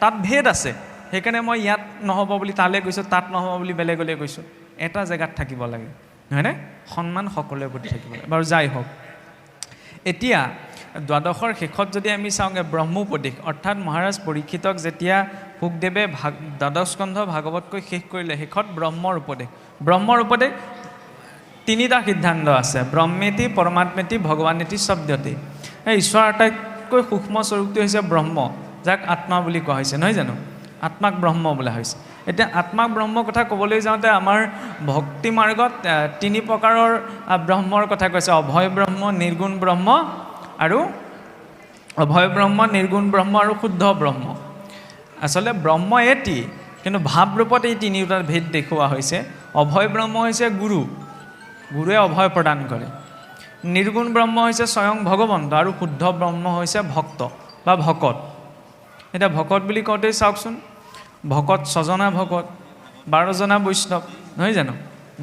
তাত ভেদ আছে, সেইকাৰণে মই ইয়াত নহ'ব বুলি তালৈ গৈছোঁ, তাত নহ'ব বুলি বেলেগলৈ গৈছোঁ। এটা জেগাত থাকিব লাগে, নহয়নে? সন্মান সকলোৰে প্ৰতি থাকিব লাগে। বাৰু যাই হওক, এতিয়া দ্বাদশৰ শেষত যদি আমি চাওঁগৈ ব্ৰহ্মোপদেশ, অৰ্থাৎ মহাৰাজ পৰীক্ষিতক যেতিয়া শুকদেৱে দ্বাদশ স্কন্ধ ভাগৱতকৈ শেষ কৰিলে, শেষত ব্ৰহ্মৰ উপদেশ। ব্ৰহ্মৰ উপদেশ তিনিটা সিদ্ধান্ত আছে, ব্ৰহ্মেতি পৰমাত্মেতি ভগৱানেতি শব্দতে। এই ঈশ্বৰৰ আটাইতকৈ সূক্ষ্ম স্বৰূপটো হৈছে ব্ৰহ্ম, যাক আত্মা বুলি কোৱা হৈছে, নহয় জানো? আত্মাক ব্ৰহ্ম বোলা হৈছে। এতিয়া আত্মাক ব্ৰহ্মৰ কথা ক'বলৈ যাওঁতে আমাৰ ভক্তি মাৰ্গত তিনি প্ৰকাৰৰ ব্ৰহ্মৰ কথা কৈছে, অভয় ব্ৰহ্ম, নিৰ্গুণ ব্ৰহ্ম আৰু অভয় ব্ৰহ্ম, নিৰ্গুণ ব্ৰহ্ম আৰু শুদ্ধ ব্ৰহ্ম। আচলতে ব্ৰহ্ম এটি, কিন্তু ভাৱৰূপত এই তিনিওটা ভেদ দেখুওৱা হৈছে। অভয় ব্ৰহ্ম হৈছে গুৰুৱে অভয় প্ৰদান কৰে, নিৰ্গুণ ব্ৰহ্ম হৈছে স্বয়ং ভগৱন্ত, আৰু শুদ্ধ ব্ৰহ্ম হৈছে ভক্ত বা ভকত। এতিয়া ভকত বুলি কওঁতেই চাওকচোন, ভকত 6জনা ভকত, 12জনা বৈষ্ণৱ, নহয় জানো?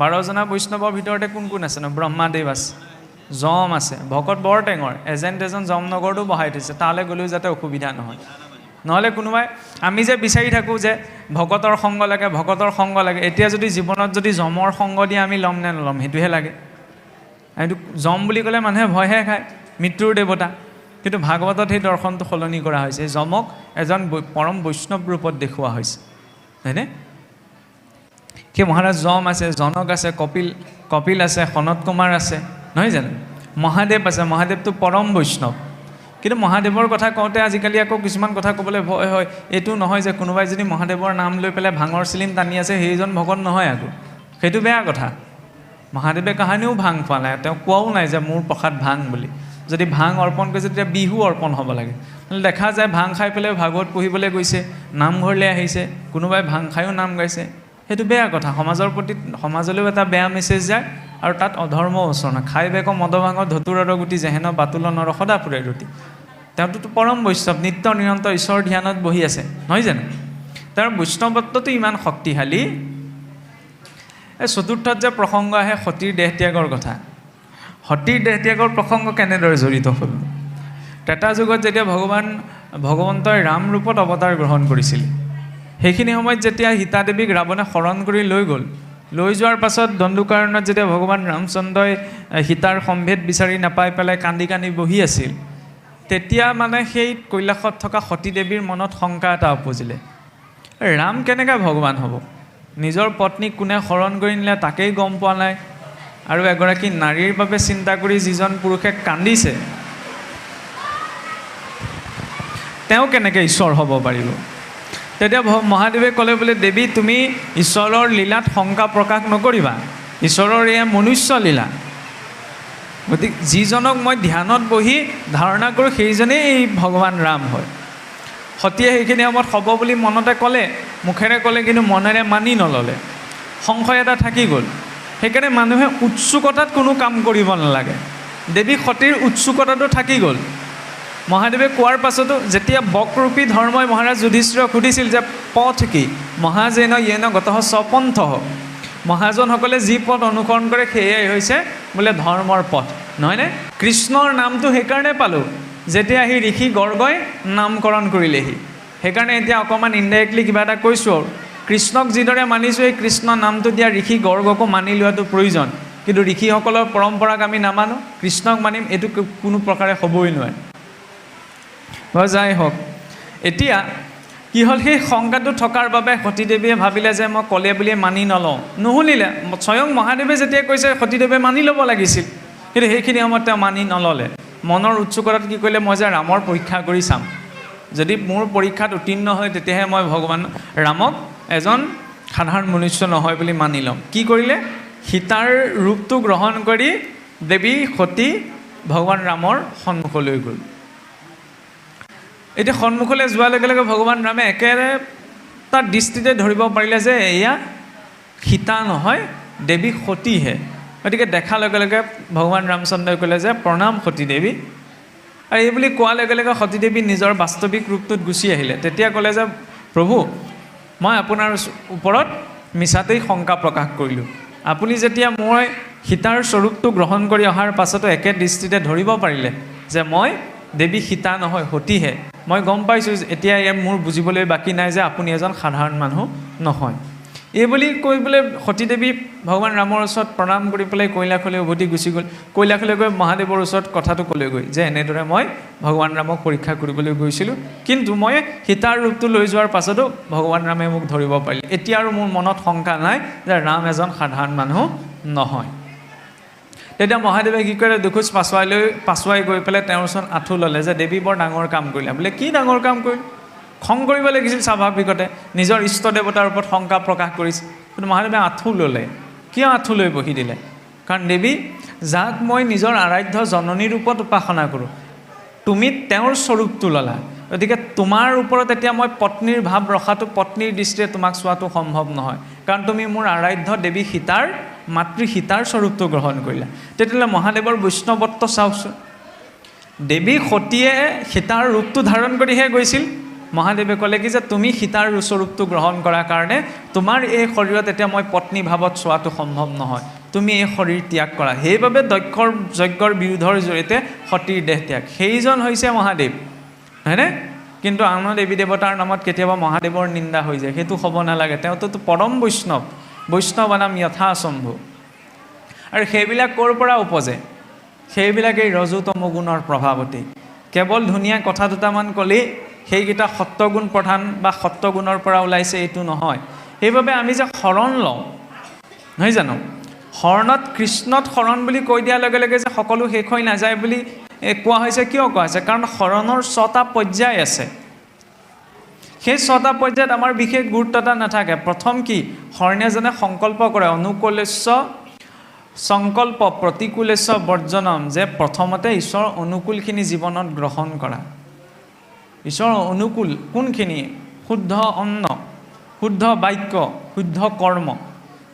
12জনা বৈষ্ণৱৰ ভিতৰতে কোন কোন আছে ন? ব্ৰহ্মাদেৱ আছে, যম আছে, ভকত বৰ টেঙৰ, এজন যমনগৰতো বহাই থৈছে, তালৈ গ'লেও যাতে অসুবিধা নহয়। নহ'লে কোনোবাই আমি যে বিচাৰি থাকোঁ যে ভকতৰ সংগ লাগে, ভকতৰ সংগ লাগে, এতিয়া যদি জীৱনত যদি যমৰ সংগ দিয়ে আমি ল'ম নে নল'ম? সেইটোহে লাগে, এইটো যম বুলি ক'লে মানুহে ভয়হে খায়, মৃত্যুৰ দেৱতা। কিন্তু ভাগৱতত সেই দৰ্শনটো সলনি কৰা হৈছে, যমক এজন পৰম বৈষ্ণৱ ৰূপত দেখুওৱা হৈছে, হয়নে? সেই মহাৰাজ যম আছে, জনক আছে, কপিল আছে, সনত কুমাৰ আছে, নহয় জানো? মহাদেৱ আছে, মহাদেৱটো পৰম বৈষ্ণৱ। কিন্তু মহাদেৱৰ কথা কওঁতে আজিকালি আকৌ কিছুমান কথা ক'বলৈ ভয় হয়। এইটো নহয় যে কোনোবাই যদি মহাদেৱৰ নাম লৈ পেলাই ভাঙৰ চিলিম টানি আছে সেইজন ভকত নহয় আকৌ, সেইটো বেয়া কথা। মহাদেৱে কাহানিও ভাং খোৱা নাই, তেওঁ কোৱাও নাই যে মোৰ প্ৰসাদ ভাং বুলি। যদি ভাং অৰ্পণ কৰিছে তেতিয়া বিহু অৰ্পণ হ'ব লাগে। দেখা যায় ভাং খাই পেলাই ভাগৱত পঢ়িবলৈ গৈছে, নামঘৰলৈ আহিছে, কোনোবাই ভাং খায়ো নাম গাইছে, সেইটো বেয়া কথা। সমাজৰ প্ৰতি, সমাজলৈও এটা বেয়া মেছেজ যায়, আৰু তাত অধৰ্ম উচনা। খাই বেক মদ ভাঙৰ ধতুৰৰ গুটি যেহেন বাতুল নৰ সদা ফুৰে ৰুটি। তেওঁতো পৰম বৈষ্ণৱ, নিত্য নিৰন্তৰ ঈশ্বৰ ধ্যানত বহি আছে, নহয় জানো? তাৰ বৈষ্ণৱত্বটো ইমান শক্তিশালী। এই চতুৰ্থত যে প্ৰসংগ আহে সতীৰ দেহ ত্যাগৰ কথা, সতীৰ দেহ ত্যাগৰ প্ৰসংগ কেনেদৰে জড়িত হ'ল? ত্ৰেতা যুগত যেতিয়া ভগৱন্তই ৰাম ৰূপত অৱতাৰ গ্ৰহণ কৰিছিল, সেইখিনি সময়ত যেতিয়া সীতা দেৱীক ৰাৱণে শৰণ কৰি লৈ গ'ল, লৈ যোৱাৰ পাছত দণ্ডুকাৰণত যেতিয়া ভগৱান ৰামচন্দ্ৰই সীতাৰ সম্ভেদ বিচাৰি নাপাই পেলাই কান্দি কান্দি বহি আছিল, তেতিয়া মানে সেই কৈলাশত থকা সতী দেৱীৰ মনত শংকা এটা উপজিলে, ৰাম কেনেকৈ ভগৱান হ'ব? নিজৰ পত্নীক কোনে শৰণ কৰি নিলে তাকেই গম পোৱা নাই, আৰু এগৰাকী নাৰীৰ বাবে চিন্তা কৰি যিজন পুৰুষে কান্দিছে, তেওঁ কেনেকৈ ঈশ্বৰ হ'ব পাৰিব? তেতিয়া মহাদেৱে ক'লে বোলে, দেৱী তুমি ঈশ্বৰৰ লীলাত শংকা প্ৰকাশ নকৰিবা, ঈশ্বৰৰ এয়া মনুষ্য লীলা। গতিকে যিজনক মই ধ্যানত বহি ধাৰণা কৰোঁ সেইজনেই এই ভগৱান ৰাম হয়। সতীয়ে সেইখিনি সময়ত হ'ব বুলি মনতে ক'লে, মুখেৰে ক'লে, কিন্তু মনেৰে মানি নল'লে, সংশয় এটা থাকি গ'ল। সেইকাৰণে মানুহে উৎসুকতাত কোনো কাম কৰিব নালাগে। দেৱী সতীৰ উৎসুকতাটো থাকি গ'ল। মহাদেৱে কোৱাৰ পাছতো যেতিয়া বকৰূপী ধৰ্মই মহাৰাজ যুধিষ্ঠিৰক সুধিছিল যে পথ কি, মহাজেন য়েন গতঃ স্বপন্থ, মহাজনসকলে যি পথ অনুসৰণ কৰে সেয়াই হৈছে বোলে ধৰ্মৰ পথ, নহয়নে? কৃষ্ণৰ নামটো সেইকাৰণে পালোঁ যেতিয়া আহি ঋষি গৰ্গই নামকৰণ কৰিলেহি। সেইকাৰণে এতিয়া অকণমান ইনডাইৰেক্টলি কিবা এটা কৈছোঁ আৰু, কৃষ্ণক যিদৰে মানিছোঁ এই কৃষ্ণ নামটো দিয়া ঋষি গৰ্গকো মানি লোৱাটো প্ৰয়োজন। কিন্তু ঋষিসকলৰ পৰম্পৰাক আমি নামানো, কৃষ্ণক মানিম, এইটো কোনো প্ৰকাৰে হ'বই নোৱাৰে। যাই হওক, এতিয়া কি হ'ল, সেই শংকাটো থকাৰ বাবে সতীদেৱীয়ে ভাবিলে যে মই ক'লে বুলিয়ে মানি নলওঁ, নুশুনিলে। স্বয়ং মহাদেৱে যেতিয়া কৈছে সতীদেৱে মানি ল'ব লাগিছিল, কিন্তু সেইখিনি সময়ত তেওঁ মানি নল'লে। মনৰ উৎসুকতাত কি কৰিলে, মই যে ৰামৰ পৰীক্ষা কৰি চাম, যদি মোৰ পৰীক্ষাত উত্তীৰ্ণ হয় তেতিয়াহে মই ভগৱান ৰামক এজন সাধাৰণ মনুষ্য নহয় বুলি মানি ল'ম। কি কৰিলে, সীতাৰ ৰূপটো গ্ৰহণ কৰি দেৱী সতী ভগৱান ৰামৰ সন্মুখলৈ গ'ল। এতিয়া সন্মুখলৈ যোৱাৰ লগে লগে ভগৱান ৰামে একেবাৰে তাৰ দৃষ্টিতে ধৰিব পাৰিলে যে এয়া সীতা নহয়, দেৱী সতীহে। গতিকে দেখাৰ লগে লগে ভগৱান ৰামচন্দ্ৰই ক'লে যে প্ৰণাম সতী দেৱী। আৰু এই বুলি কোৱাৰ লগে লগে সতী দেৱী নিজৰ বাস্তৱিক ৰূপটোত গুচি আহিলে। তেতিয়া ক'লে যে প্ৰভু, মই আপোনাৰ ওপৰত মিছাতেই শংকা প্ৰকাশ কৰিলোঁ। আপুনি যেতিয়া মই সীতাৰ স্বৰূপটো গ্ৰহণ কৰি অহাৰ পাছতো একে দৃষ্টিতে ধৰিব পাৰিলে যে মই দেৱী সীতা নহয়, সতীহে, মই গম পাইছোঁ এতিয়া মোৰ বুজিবলৈ বাকী নাই যে আপুনি এজন সাধাৰণ মানুহ নহয়। এই বুলি কৈ পেলাই সতীদেৱী ভগৱান ৰামৰ ওচৰত প্ৰণাম কৰি পেলাই কৈলাশলৈ উভতি গুচি গ'ল। কৈলাশলৈ গৈ মহাদেৱৰ ওচৰত কথাটো ক'লেগৈ যে এনেদৰে মই ভগৱান ৰামক পৰীক্ষা কৰিবলৈ গৈছিলোঁ, কিন্তু মই সীতাৰ ৰূপটো লৈ যোৱাৰ পাছতো ভগৱান ৰামে মোক ধৰিব পাৰিলে। এতিয়া আৰু মোৰ মনত শংকা নাই যে ৰাম এজন সাধাৰণ মানুহ নহয়। তেতিয়া মহাদেৱে কি কৰে, দুখোজ পাছুৱাই গৈ পেলাই তেওঁৰ ওচৰত আঁঠু ল'লে যে দেৱী বৰ ডাঙৰ কাম কৰিলা। বোলে কি ডাঙৰ কাম কৰিলোঁ? খং কৰিব লাগিছিল স্বাভাৱিকতে, নিজৰ ইষ্ট দেৱতাৰ ওপৰত শংকা প্ৰকাশ কৰিছে। কিন্তু মহাদেৱে আঁঠু ল'লে। কিয় আঁঠু লৈ বহি দিলে? কাৰণ দেৱী, যাক মই নিজৰ আৰাধ্য জননী ৰূপত উপাসনা কৰোঁ, তুমি তেওঁৰ স্বৰূপটো ল'লা, গতিকে তোমাৰ ওপৰত এতিয়া মই পত্নীৰ ভাৱ ৰখাটো, পত্নীৰ দৃষ্টিৰে তোমাক চোৱাটো সম্ভৱ নহয়, কাৰণ তুমি মোৰ আৰাধ্য দেৱী সীতাৰ, মাতৃ সীতাৰ স্বৰূপটো গ্ৰহণ কৰিলা। তেতিয়াহ'লে মহাদেৱৰ বৈষ্ণৱত্ব চাওকচোন। দেৱী সতীয়ে সীতাৰ ৰূপটো ধাৰণ কৰিহে গৈছিল। মহাদেৱে ক'লে কি যে তুমি সীতাৰ স্বৰূপটো গ্ৰহণ কৰাৰ কাৰণে তোমাৰ এই শৰীৰত এতিয়া মই পত্নী ভাৱত চোৱাটো সম্ভৱ নহয়, তুমি এই শৰীৰ ত্যাগ কৰা। সেইবাবে দক্ষৰ যজ্ঞৰ বিৰোধৰ জৰিয়তে সতীৰ দেহ ত্যাগ, সেইজন হৈছে মহাদেৱ, হয়নে? কিন্তু আন দেৱী দেৱতাৰ নামত কেতিয়াবা মহাদেৱৰ নিন্দা হৈ যায়, সেইটো হ'ব নালাগে। তেওঁতো পৰম বৈষ্ণৱ, বৈষ্ণৱ নাম যথা শম্ভু। আৰু সেইবিলাক ক'ৰ পৰা উপজে? সেইবিলাকেই ৰজোতম গুণৰ প্ৰভাৱতেই। কেৱল ধুনীয়া কথা দুটামান ক'লেই সেইকেইটা সত্বগুণ প্ৰধান বা সত্বগুণৰ পৰা ওলাইছে এইটো নহয়। সেইবাবে আমি যে শৰণ লওঁ, নহয় জানো? শৰণত কৃষ্ণত শৰণ বুলি কৈ দিয়াৰ লগে লগে যে সকলো শেষ হৈ নাযায় বুলি কোৱা হৈছে। কিয় কোৱা হৈছে? কাৰণ শৰণৰ 6টা পৰ্যায় আছে। সেই 6টা পৰ্যায়ত আমাৰ বিশেষ গুৰুত্ব এটা নাথাকে। প্ৰথম কি? শৰণীয়াজনে সংকল্প কৰে, অনুকূলেশ্য সংকল্প প্ৰতিকূলেশ্য বৰ্জনম, যে প্ৰথমতে ঈশ্বৰৰ অনুকূলখিনি জীৱনত গ্ৰহণ কৰা। ঈশ্বৰৰ অনুকূল কোনখিনি? শুদ্ধ অন্ন, শুদ্ধ বাক্য, শুদ্ধ কৰ্ম।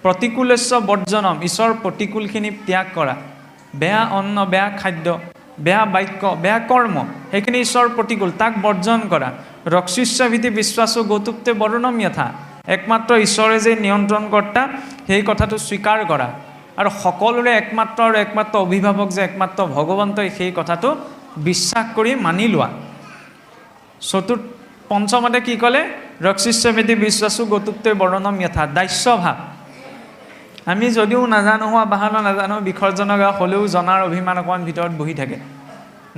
প্ৰতিকূলেশ্য বৰ্জনম, ঈশ্বৰৰ প্ৰতিকূলখিনি ত্যাগ কৰা। বেয়া অন্ন, বেয়া খাদ্য, বেয়া বাক্য, বেয়া কৰ্ম, সেইখিনি ঈশ্বৰৰ প্ৰতিকূল, তাক বৰ্জন কৰা। ৰক্ষিস্যভিতি বিশ্বাসো গৌতুপ্তে বৰ্ণম যথা, একমাত্ৰ ঈশ্বৰে যে নিয়ন্ত্ৰণ কৰ্তা সেই কথাটো স্বীকাৰ কৰা। আৰু সকলোৰে একমাত্ৰ আৰু একমাত্ৰ অভিভাৱক যে একমাত্ৰ ভগৱন্তই সেই কথাটো বিশ্বাস কৰি মানি লোৱা। পঞ্চমতে কি ক'লে? ৰক্ষিস্যভিতি বিশ্বাসো গৌতুপ্তে বৰ্ণম যথা, দাস্যভাৱ। আমি যদিও নাজানো হোৱা বাহানা, নাজানো বিসৰ্জনক হ'লেও জনাৰ অভিমান অকণমান ভিতৰত বহি থাকে।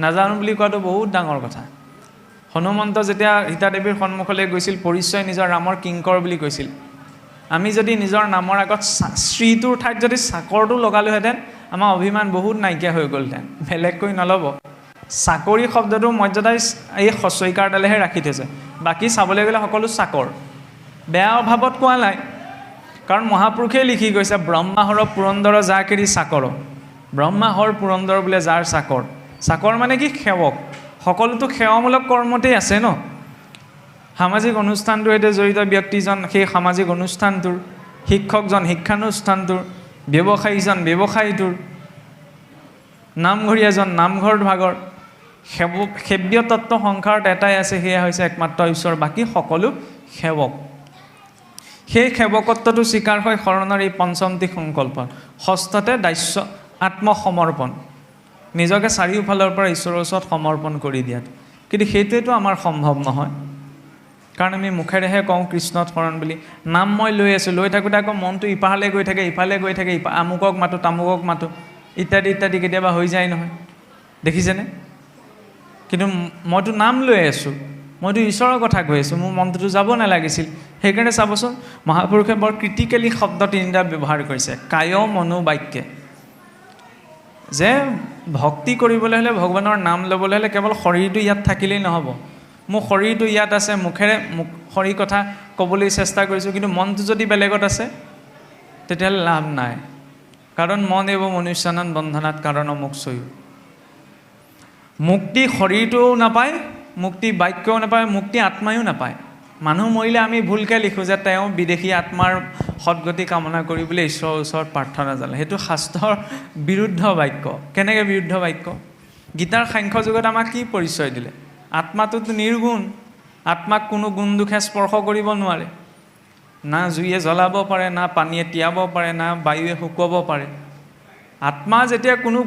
নাজানো বুলি কোৱাটো বহুত ডাঙৰ কথা। হনুমন্ত যেতিয়া সীতা দেৱীৰ সন্মুখলৈ গৈছিল, পৰিচয় নিজৰ ৰামৰ কিংকৰ বুলি কৈছিল। আমি যদি নিজৰ নামৰ আগত শ্ৰীটোৰ ঠাইত যদি চাকৰটো লগালোহেঁতেন, আমাৰ অভিমান বহুত নাইকিয়া হৈ গ'লহেঁতেন। বেলেগকৈ নল'ব। চাকৰি শব্দটোৰ মৰ্যাদা এই হস্যইকাৰডালেহে ৰাখি থৈছে, বাকী চাবলৈ গ'লে সকলো চাকৰ। বেয়া অভাৱত কোৱা নাই, কাৰণ মহাপুৰুষেই লিখি গৈছে, ব্ৰহ্মাহৰ পুৰন্দৰ যা কেৰি চাকৰ। ব্ৰহ্মাহৰ পুৰন্দৰ বোলে যাৰ চাকৰ। চাকৰ মানে কি? সেৱক। সকলোতো সেৱামূলক কৰ্মতেই আছে ন। সামাজিক অনুষ্ঠানটোৰ সৈতে জড়িত ব্যক্তিজন সেই সামাজিক অনুষ্ঠানটোৰ, শিক্ষকজন শিক্ষানুষ্ঠানটোৰ, ব্যৱসায়ীজন ব্যৱসায়ীটোৰ, নামঘৰীয়াজন নামঘৰ ভাগৰ। সেব্য তত্ত্ব সংসাৰত এটাই আছে, সেয়া হৈছে একমাত্ৰ ঈশ্বৰ, বাকী সকলো সেৱক। সেই সেৱকত্বটো স্বীকাৰ হয় শৰণৰ এই পঞ্চমটি সংকল্পত। ষষ্ঠতে দাস্য আত্মসমৰ্পণ, নিজকে চাৰিওফালৰ পৰা ঈশ্বৰৰ ওচৰত সমৰ্পণ কৰি দিয়াটো। কিন্তু সেইটোৱেতো আমাৰ সম্ভৱ নহয়, কাৰণ আমি মুখেৰেহে কওঁ কৃষ্ণত শৰণ বুলি। নাম মই লৈ আছোঁ, লৈ থাকোঁতে আকৌ মনটো ইপাৰলৈ গৈ থাকে, ইফালে গৈ থাকে, আমুকক মাতোঁ তামুকক মাতোঁ, ইত্যাদি ইত্যাদি কেতিয়াবা হৈ যায় নহয়, দেখিছেনে? কিন্তু মইতো নাম লৈ আছোঁ, মইতো ঈশ্বৰৰ কথা কৈ আছোঁ, মোৰ মনটোতো যাব নালাগিছিল। সেইকাৰণে চাবচোন, মহাপুৰুষে বৰ ক্ৰিটিকেলি শব্দ 3টা ব্যৱহাৰ কৰিছে, কায় মনো বাক্যে। যে ভক্তি কৰিবলৈ হ'লে, ভগৱানৰ নাম ল'বলৈ হ'লে কেৱল শৰীৰটো ইয়াত থাকিলেই নহ'ব। মোৰ শৰীৰটো ইয়াত আছে, মুখেৰে শৰীৰ কথা ক'বলৈ চেষ্টা কৰিছোঁ, কিন্তু মনটো যদি বেলেগত আছে তেতিয়াহ'লে লাভ নাই। কাৰণ মন এব মনুষ্যানন বন্ধনাত কাৰণ মোক্ষয়ো। মুক্তি শৰীৰটোও নাপায়, মুক্তি বাক্যও নাপায়, মুক্তি আত্মায়ো নাপায়। মানুহ মৰিলে আমি ভুলকৈ লিখোঁ যে তেওঁ বিদেশী আত্মাৰ সদগতি কামনা কৰিবলৈ ঈশ্বৰৰ ওচৰত প্ৰাৰ্থনা জনালে। সেইটো শাস্ত্ৰৰ বিৰুদ্ধ বাক্য। কেনেকৈ বিৰুদ্ধ বাক্য? গীতাৰ সাংখ্য যুগত আমাক কি পৰিচয় দিলে? আত্মাটোতো নিৰ্গুণ, আত্মাক কোনো গুণ দুখে স্পৰ্শ কৰিব নোৱাৰে। না জুইয়ে জ্বলাব পাৰে, না পানীয়ে তিয়াব পাৰে, না বায়ুৱে শুকুৱাব পাৰে। আত্মা যেতিয়া কোনো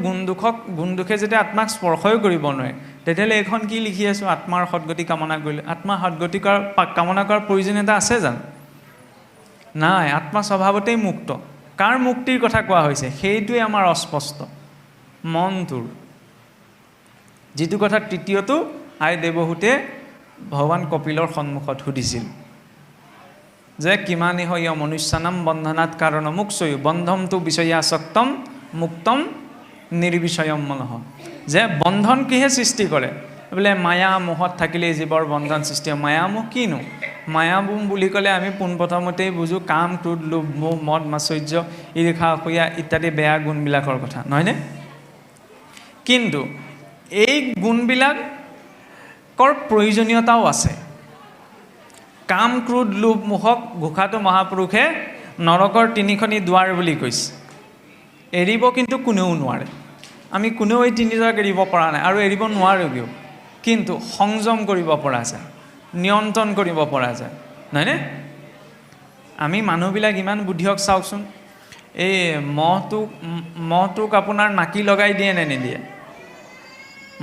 গুণ দুখে যেতিয়া আত্মাক স্পৰ্শই কৰিব নোৱাৰে, তেতিয়াহ'লে এইখন কি লিখি আছোঁ? আত্মাৰ সদগতি কামনা কৰিলে। আত্মাৰ সদগতি কামনা কৰাৰ প্ৰয়োজনীয়তা আছে জানো? নাই। আত্মা স্বভাৱতেই মুক্ত। কাৰ মুক্তিৰ কথা কোৱা হৈছে? সেইটোৱে আমাৰ অস্পষ্ট, মনটোৰ। যিটো কথা তৃতীয়টো আই দেৱহূতে ভগৱান কপিলৰ সন্মুখত সুধিছিল যে কিমানি হয় মনুষ্যানাম বন্ধনাত কাৰণ মোক্ষয়ো, বন্ধমটো বিষয়াসক্তম মুক্তম নিৰ্বিষয়ম মনঃ। যে বন্ধন কিহে সৃষ্টি কৰে? বোলে মায়া মোহত থাকিলেই জীৱৰ বন্ধন সৃষ্টি হয়। মায়ামোহ কিনো? মায়ামোহ বুলি ক'লে আমি পোনপ্ৰথমতেই বুজোঁ কাম, ক্ৰোধ, লোভ, মোহ, মদ, মাচৰ্য, ঈৰ্ষা, অসূয়া ইত্যাদি বেয়া গুণবিলাকৰ কথা, নহয়নে? কিন্তু এই গুণবিলাকৰ প্ৰয়োজনীয়তাও আছে। কাম, ক্ৰোধ, লোভ, মোহক ঘোষাটো মহাপুৰুষে নৰকৰ 3খনি দুৱাৰ বুলি কৈছে। এৰিব কিন্তু কোনেও নোৱাৰে। আমি কোনেও এই 3টাক এৰিব পৰা নাই আৰু এৰিব নোৱাৰোগৈও। কিন্তু সংযম কৰিব পৰা যায়, নিয়ন্ত্ৰণ কৰিব পৰা যায়, নহয়নে? আমি মানুহবিলাক ইমান বুদ্ধিয়ক চাওকচোন। এই মহটোক আপোনাৰ নাকি লগাই দিয়ে নে নিদিয়ে?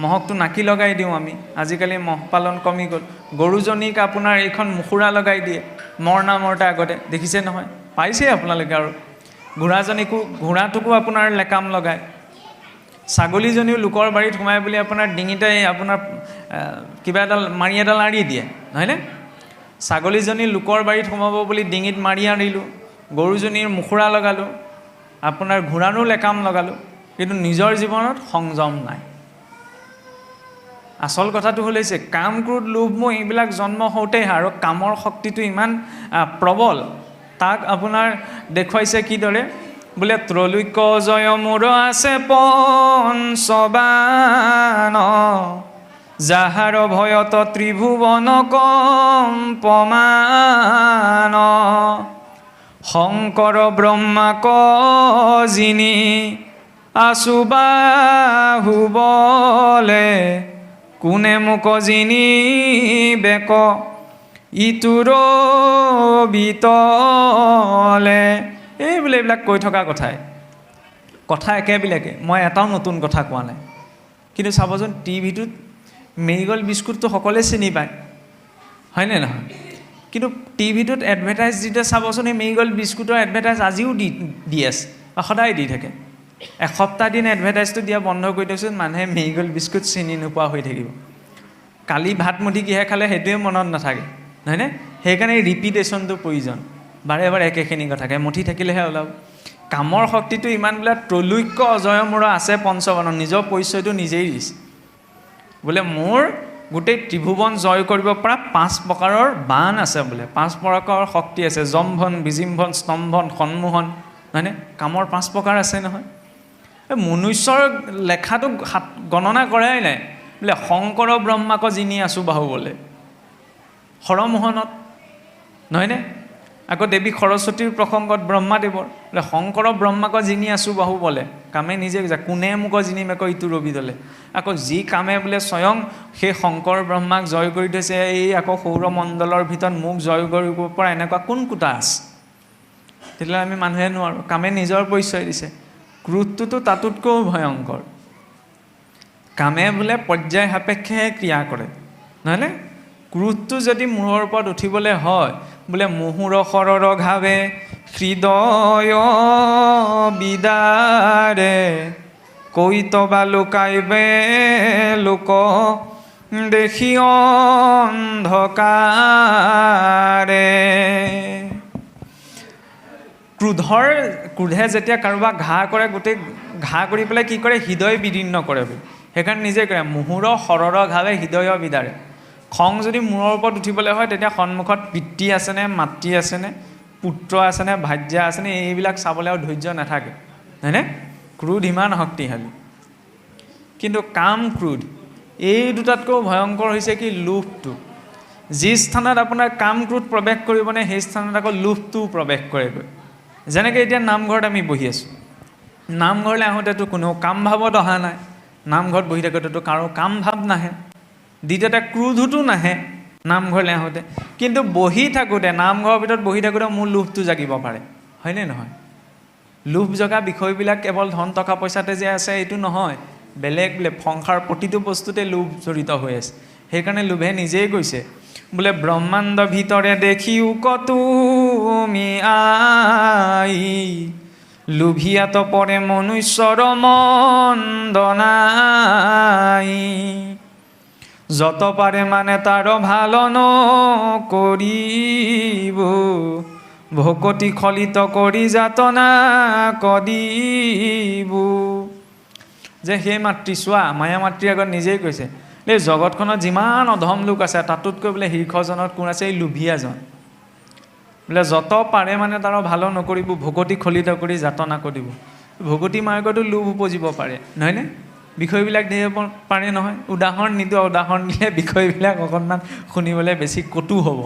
মহকটো নাকি লগাই দিওঁ আমি। আজিকালি মহ পালন কমি গ'ল। গৰুজনীক আপোনাৰ এইখন মুখুৰা লগাই দিয়ে মৰণা মৰতে আগতে, দেখিছে নহয়? পাইছে আপোনালোকে। আৰু ঘোঁৰাটোকো আপোনাৰ লেকাম লগায়, ছাগলীজনীও লোকৰ বাৰীত সোমাই বুলি আপোনাৰ ডিঙিতে আপোনাৰ কিবা এডাল মাৰি এডাল আঁৰি দিয়ে, নহয়নে? ছাগলীজনী লোকৰ বাৰীত সোমাব বুলি ডিঙিত মাৰি আঁৰিলোঁ, গৰুজনীৰ মুখুৰা লগালোঁ, আপোনাৰ ঘোঁৰাৰো লেকাম লগালোঁ, কিন্তু নিজৰ জীৱনত সংযম নাই। আচল কথাটো হৈছে কাম, ক্ৰোধ, লোভ, মোহ এইবিলাক জন্ম হওঁতেই আৰু কামৰ শক্তিটো ইমান প্ৰবল, তাক আপোনাৰ দেখুৱাইছে কিদৰে? বোলে ত্ৰৈলোক্য জয় মোৰ আছে পঞ্চবান, যাহাৰ ভয়ত ত্ৰিভুৱন কম্পমান, শংকৰ ব্ৰহ্মাক যিনি আছু বাহুবলে, কোনে মোক যিনি বেক ইটোৰ বিতলে। বোলে এইবিলাক কৈ থকা কথা একেবিলাকে, মই এটাও নতুন কথা কোৱা নাই। কিন্তু চাবচোন টিভিটোত মেৰিগল্ড বিস্কুটটো সকলোৱে চিনি পায়, হয়নে নহয়? কিন্তু টিভিটোত এডভাৰটাইজ দিতে চাবচোন, এই মেৰিগল্ড বিস্কুটৰ এডভাৰটাইজ আজিও দি আছে বা সদায় দি থাকে। এসপ্তাহ দিন এডভাৰটাইজটো দিয়া বন্ধ কৰি দিয়কচোন, মানুহে মেৰিগল্ড বিস্কুট চিনি নোপোৱা হৈ থাকিব। কালি ভাত মুঠি কিহে খালে সেইটোৱে মনত নাথাকে, নহয়নে? সেইকাৰণে ৰিপিটেশ্যনটো প্ৰয়োজন, বাৰে বাৰে একেখিনি কথাকে মুঠি থাকিলেহে ওলাব। কামৰ শক্তিটো ইমান বোলে ত্ৰৈলোক্য অজয় মোৰ আছে পঞ্চবান, নিজৰ পৰিচয়টো নিজেই দিছে। বোলে মোৰ গোটেই ত্ৰিভুৱন জয় কৰিব পৰা 5 প্ৰকাৰৰ বান আছে, বোলে 5 প্ৰকাৰৰ শক্তি আছে, জম্ভন, বিজিম্ভন, স্তম্ভন, সন্মোহন, নহয়নে? কামৰ 5 প্ৰকাৰ আছে নহয়। মনুষ্যৰ লেখাটো গণনা কৰাই নাই। বোলে শংকৰ ব্ৰহ্মাক যিনি আছু বাহুবলে, হৰমোহনত, নহয়নে? আকৌ দেৱী সৰস্বতীৰ প্ৰসংগত ব্ৰহ্মাদেৱৰ, বোলে শংকৰ ব্ৰহ্মাক যিনি আছু বাহুবলে, কামে নিজে কৈছে, কোনে মোক যিনি মেক ইটো ৰবি দলে। আকৌ যি কামে বোলে স্বয়ং সেই শংকৰ ব্ৰহ্মাক জয় কৰি থৈছে, এই আকৌ সৌৰমণ্ডলৰ ভিতৰত মোক জয় কৰিব পৰা এনেকুৱা কোন কোটা আছে? তেতিয়াহ'লে আমি মানুহে নোৱাৰোঁ। কামে নিজৰ পৰিচয় দিছে। ক্ৰোধটোতো তাতোতকৈও ভয়ংকৰ। কামে বোলে পৰ্যায় সাপেক্ষেহে ক্ৰিয়া কৰে, নহয়নে? ক্ৰোধটো যদি মূৰৰ ওপৰত উঠিবলৈ হয়, বোলে মুহুৰ শৰৰ ঘাৱে হৃদয় বিদাৰে, কৈতবা লুকাইবে লোক দেখি অন্ধকাৰে। ক্ৰোধে যেতিয়া কাৰোবাক ঘা কৰে, গোটেই ঘা কৰি পেলাই কি কৰে? হৃদয় বিদীৰ্ণ কৰে। সেইকাৰণে নিজে কৰে মুহুৰ শৰৰ ঘাৱে হৃদয় বিদাৰে। খং যদি মূৰৰ ওপৰত উঠিবলৈ হয়, তেতিয়া সন্মুখত পিতৃ আছেনে, মাতৃ আছেনে, পুত্ৰ আছেনে, ভাৰ্যা আছেনে, এইবিলাক চাবলৈ আৰু ধৈৰ্য নাথাকে, হয়নে? ক্ৰোধ ইমান শক্তিশালী। কিন্তু কাম, ক্ৰোধ এই দুটাতকৈও ভয়ংকৰ হৈছে কি? লোভটো। যি স্থানত আপোনাৰ কাম, ক্ৰোধ প্ৰৱেশ কৰিবনে, সেই স্থানত আকৌ লোভটোও প্ৰৱেশ কৰেগৈ। যেনেকৈ এতিয়া নামঘৰত আমি বহি আছোঁ, নামঘৰলৈ আহোঁতেতো কোনেও কাম ভাৱত অহা নাই, নামঘৰত বহি থাকোঁতেতো কাৰো কাম ভাৱ নাহে, দ্বিতীয়তে ক্ৰোধোতো নাহে নামঘৰলৈ আহোঁতে। কিন্তু বহি থাকোঁতে, নামঘৰৰ ভিতৰত বহি থাকোঁতে মোৰ লোভটো জাগিব পাৰে, হয়নে নহয়? লোভ জগা বিষয়বিলাক কেৱল ধন টকা পইচাতে যে আছে এইটো নহয়, বেলেগ সংসাৰ প্ৰতিটো বস্তুতে লোভ জড়িত হৈ আছে। সেইকাৰণে লোভে নিজেই কৈছে, বোলে ব্ৰহ্মাণ্ড ভিতৰে দেখিও তুমি আই, লোভিয়াত পৰে মনুষ্যৰ মন্দনাই, যত পাৰে মানে তাৰ ভাল নকৰিব, ভকতি খলিত কৰি যাতনা কদিব। যে সেই মাতৃ চোৱা, মায়া মাতৃৰ আগত নিজেই কৈছে, এই জগতখনত যিমান অধম লোক আছে, তাতোতকৈ বোলে শীৰ্ষজনত কোন আছে? এই লোভিয়াজন। বোলে যত পাৰে মানে তাৰ ভাল নকৰিব, ভকতি খলিত কৰি যাতনা কৰিব। ভকতি মাৰ্গতো লোভ উপজিব পাৰে, নহয়নে? বিষয়বিলাক ধৰিব পাৰে নহয়। উদাহৰণ নিদিওঁ, উদাহৰণ দিলে বিষয়বিলাক অকণমান শুনিবলৈ বেছি কটু হ'ব,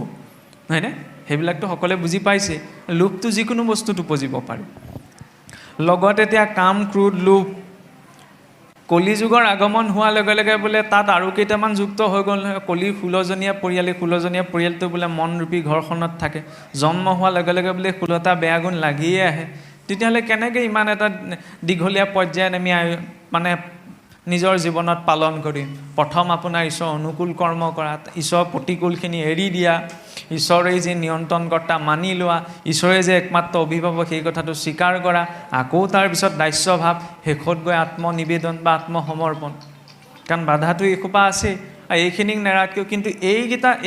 নহয়নে? সেইবিলাকতো সকলোৱে বুজি পাইছে। লোভটো যিকোনো বস্তুত উপজিব পাৰে। লগত এতিয়া কাম, ক্ৰোধ, লোভ, কলিযুগৰ আগমন হোৱাৰ লগে লগে বোলে তাত আৰু কেইটামান যুক্ত হৈ গ'ল নহয়। কলিৰ 16জনীয়া পৰিয়াল, এই 16জনীয়া পৰিয়ালটো বোলে মনৰূপী ঘৰখনত থাকে। জন্ম হোৱাৰ লগে লগে বোলে 16টা বেয়া গুণ লাগিয়ে আহে। তেতিয়াহ'লে কেনেকৈ ইমান এটা দীঘলীয়া পৰ্যায়ত আমি মানে নিজৰ জীৱনত পালন কৰিম? প্ৰথম আপোনাৰ ঈশ্বৰ অনুকূল কৰ্ম কৰা, ঈশ্বৰৰ প্ৰতিকূলখিনি এৰি দিয়া, ঈশ্বৰেই যে নিয়ন্ত্ৰণকৰ্তা মানি লোৱা, ঈশ্বৰে যে একমাত্ৰ অভিভাৱক সেই কথাটো স্বীকাৰ কৰা, আকৌ তাৰপিছত দাস্যভাৱ, শেষত গৈ আত্মনিবেদন বা আত্মসমৰ্পণ। কাৰণ বাধাটো এসোপা আছেই, আৰু এইখিনিক নেৰাতকৈও কিন্তু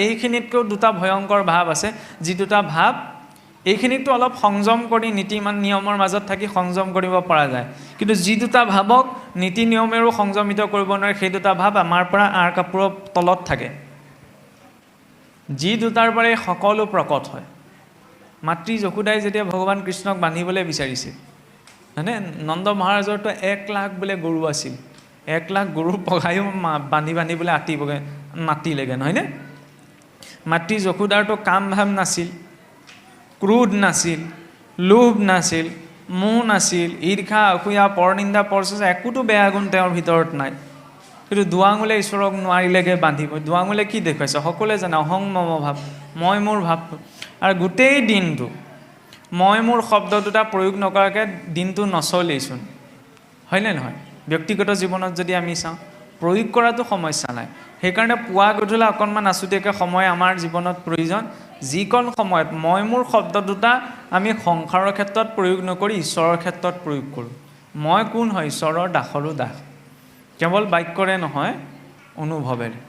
এইখিনিতকৈও দুটা ভয়ংকৰ ভাৱ আছে, যি দুটা ভাৱ এইখিনিকতো অলপ সংযম কৰি নীতি নিয়মৰ মাজত থাকি সংযম কৰিব পৰা যায়, কিন্তু যি দুটা ভাৱক নীতি নিয়মেৰো সংযমিত কৰিব নোৱাৰে, সেই দুটা ভাৱ আমাৰ পৰা আঁৰ কাপোৰৰ তলত থাকে, যি দুটাৰ পৰাই সকলো প্ৰকট হয়। মাতৃ যশোদাই যেতিয়া ভগৱান কৃষ্ণক বান্ধিবলৈ বিচাৰিছিল, হয়নে? নন্দ মহাৰাজৰতো 1 লাখ বোলে গৰু আছিল, 1 লাখ গৰু পঘায়ো বান্ধি বোলে নাতিলেগৈ, নহয়নে? মাতৃ যশোদাৰতো কাম ভাৱ নাছিল, ক্ৰোধ নাছিল, লোভ নাছিল, মোহ নাছিল, ঈৰ্ষা, অসূয়া, পৰনিন্দা, পৰচৰ্চা, একোতো বেয়া গুণ তেওঁৰ ভিতৰত নাই। কিন্তু দুৱাঙুলে ঈশ্বৰক নোৱাৰিলেগৈ বান্ধিব। দুৱাঙুলে কি দেখুৱাইছে? সকলোৱে জানে অহং মম ভাৱ, মই মোৰ ভাৱটো। আৰু গোটেই দিনটো মই মোৰ শব্দ দুটা প্ৰয়োগ নকৰাকৈ দিনটো নচলেইচোন, হয়নে নহয়? ব্যক্তিগত জীৱনত যদি আমি চাওঁ, প্ৰয়োগ কৰাটো সমস্যা নাই। সেইকাৰণে পুৱা গধূলা অকণমান আছুতীয়াকৈ সময় আমাৰ জীৱনত প্ৰয়োজন, যিকণ সময়ত মই মোৰ শব্দ দুটা আমি সংসাৰৰ ক্ষেত্ৰত প্ৰয়োগ নকৰি ঈশ্বৰৰ ক্ষেত্ৰত প্ৰয়োগ কৰোঁ। মই কোন হয়? ঈশ্বৰৰ দাসৰো দাস, কেৱল বাক্যৰে নহয় অনুভৱেৰে।